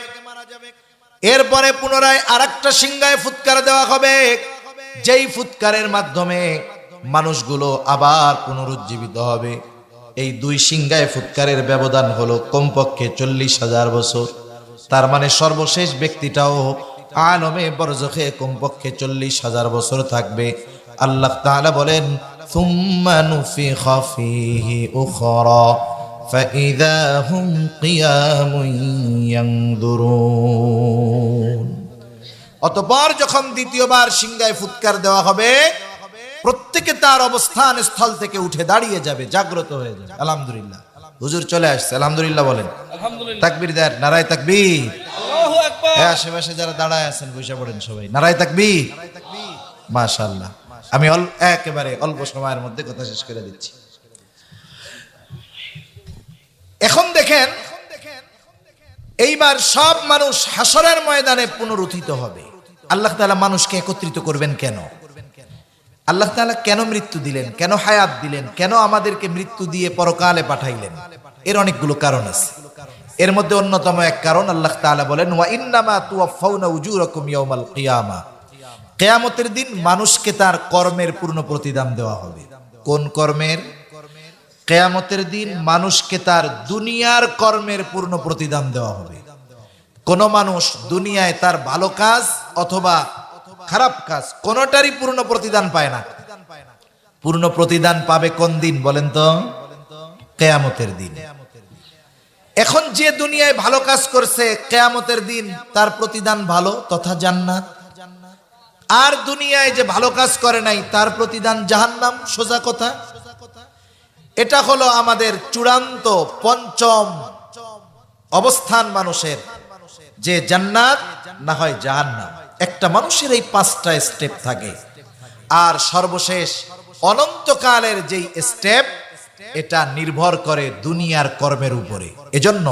এরপরে পুনরায় আরেকটা সিংগায় ফুৎকার দেওয়া হবে, যেই ফুৎকারের মাধ্যমে মানুষগুলো আবার পুনরুজ্জীবিত হবে। এই দুই সিংগায় ফুৎকারের ব্যবধান হলো কমপক্ষে 40,000 বছর। তার মানে সর্বশেষ ব্যক্তিটাও আলমে বরজখে কমপক্ষে 40,000 বছর থাকবে। আল্লাহ তাআলা বলেন, সুম্মা নুফিখা ফীহি উখরা فإذا هم قيام ينظرون। অতঃপর যখন দ্বিতীয়বার সিংগায় ফুৎকার দেওয়া হবে, প্রত্যেকে তার অবস্থান স্থল থেকে উঠে দাঁড়িয়ে যাবে, জাগ্রত হয়ে যাবে। আলহামদুলিল্লাহ, হুজুর চলে আসছে, আলহামদুলিল্লাহ বলেন। তাকবীর দেন, নারায়ে তাকবীর। আল্লাহু আকবার। আশেপাশে যারা দাঁড়ায় আছেন বসে পড়েন সবাই, নারায়ে তাকবীর। মাশাআল্লাহ। আমি একেবারে অল্প সময়ের মধ্যে কথা শেষ করে দিচ্ছি। এখন দেখেন, এইবার সব মানুষ হাসরের ময়দানে পুনরুত্থিত হবে। আল্লাহ তাআলা মানুষকে একত্রিত করবেন কেন? আল্লাহ তাআলা কেন মৃত্যু দিলেন, কেন হায়াত দিলেন, কেন আমাদেরকে মৃত্যু দিয়ে পরকালে পাঠাইলেন? এর অনেকগুলো কারণ আছে। এর মধ্যে অন্যতম এক কারণ আল্লাহ তাআলা বলেন, ওয়া ইন্নামা তুওয়াফাউনা উজুরাকুম ইয়াউমাল কিয়ামা, কিয়ামতের দিন মানুষকে তার কর্মের পূর্ণ প্রতিদান দেওয়া হবে। কোন কর্মের? কিয়ামতের দিন মানুষকে তার দুনিয়ার কর্মের পূর্ণ প্রতিদান দেওয়া হবে। কোন মানুষ দুনিয়ায় তার ভালো কাজ অথবা খারাপ কাজ কোনটারই পূর্ণ প্রতিদান পায় না। পূর্ণ প্রতিদান পাবে কোন দিন বলেন তো? কিয়ামতের দিন। এখন যে দুনিয়ায় ভালো কাজ করছে, কিয়ামতের দিন তার প্রতিদান ভালো তথা জান্নাত। আর দুনিয়ায় যে ভালো কাজ করে নাই তার প্রতিদান জাহান্নাম। সোজা কথা। এটা হলো আমাদের চূড়ান্ত পঞ্চম অবস্থান মানুষের, যে জান্নাত না হয় জাহান্নাম। একটা মানুষের এই 5টা স্টেপ থাকে। আর সর্বশেষ অনন্তকালের যেই স্টেপ, এটা নির্ভর করে দুনিয়ার কর্মের উপরে। এজন্য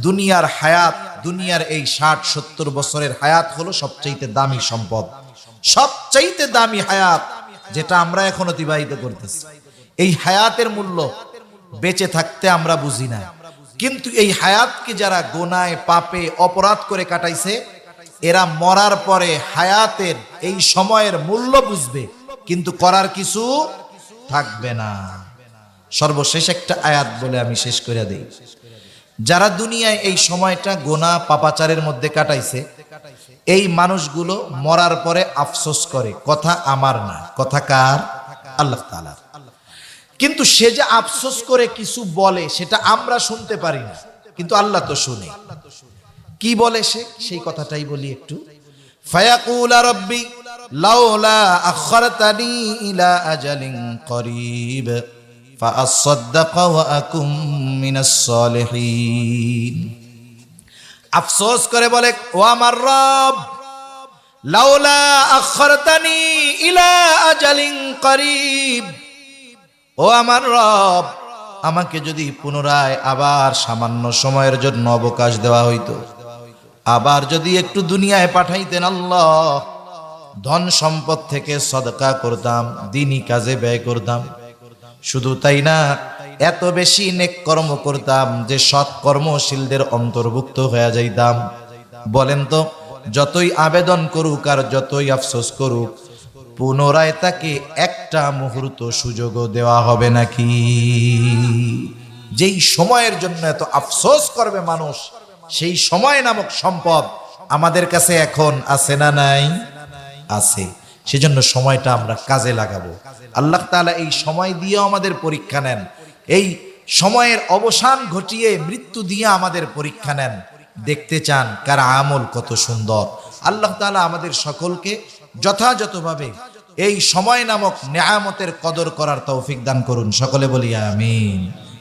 দুনিয়ার হায়াত, দুনিয়ার এই 60-70 বছরের হায়াত হলো সবচাইতে দামি সম্পদ, সবচাইতে দামি হায়াত যেটা আমরা এখন অতিবাহিত করতেছি। এই হায়াতের মূল্য বেঁচে থাকতে আমরা বুঝি না, কিন্তু এই হায়াতকে যারা গোনায় পাপে অপরাধ করে কাটাইছে, এরা মরার পরে হায়াতের এই সময়ের মূল্য বুঝবে, কিন্তু করার কিছু থাকবে না। সর্বশেষ একটা আয়াত বলে আমি শেষ করে দেই। যারা দুনিয়ায় এই সময়টা গোনা পাপাচারের মধ্যে কাটাইছে, এই মানুষগুলো মরার পরে আফসোস করে, কথা আমার না, কথা কার? আল্লাহ তাআলার। কিন্তু সে যে আফসোস করে কিছু বলে সেটা আমরা শুনতে পারি না, কিন্তু আল্লাহ তো শুনে। কি বলে সে? সেই কথাটাই বলি একটু। ফায়াকুলা রাব্বি লাউলা আখরতানি ইলা আজালিন করিব ফাআসাদদাকা ওয়া আকুম মিনাস সালিহিন। আফসোস করে বলে, ও আমার রব, লাউলা আখরতানি ইলা আজালিন করিব, ও আমার রব, আমাকে যদি পুনরায় আবার সামান্য সময়ের জন্য অবকাশ দেওয়া হইতো, আবার যদি একটু দুনিয়ায় পাঠাইতেন আল্লাহ, ধন সম্পদ থেকে সদকা করতাম, দ্বীনি কাজে ব্যয় করতাম। শুধু তাই না, এত বেশি নেক কর্ম করতাম যে সৎ কর্মশীলদের অন্তর্ভুক্ত হয়ে যাইতাম। বলেন তো, যতই আবেদন করুক আর যতই আফসোস করুক, পুনরায় তাকে একটা মুহূর্ত সুযোগও দেওয়া হবে নাকি? যেই সময়ের জন্য এত আফসোস করবে মানুষ, সেই সময় নামক সম্পদ আমাদের কাছে এখন আছে না নাই? আছে। সেজন্য সময়টা আমরা কাজে লাগাবো। আল্লাহ তাআলা এই সময় দিয়ে আমাদের পরীক্ষা নেন, এই সময়ের অবসান ঘটিয়ে মৃত্যু দিয়ে আমাদের পরীক্ষা নেন। দেখতে চান কার আমল কত সুন্দর। আল্লাহ তাআলা আমাদের সকলকে যথাযথভাবে এই সময় নামক নেয়ামতের কদর করার তৌফিক দান করুন। সকলে বলি আমিন।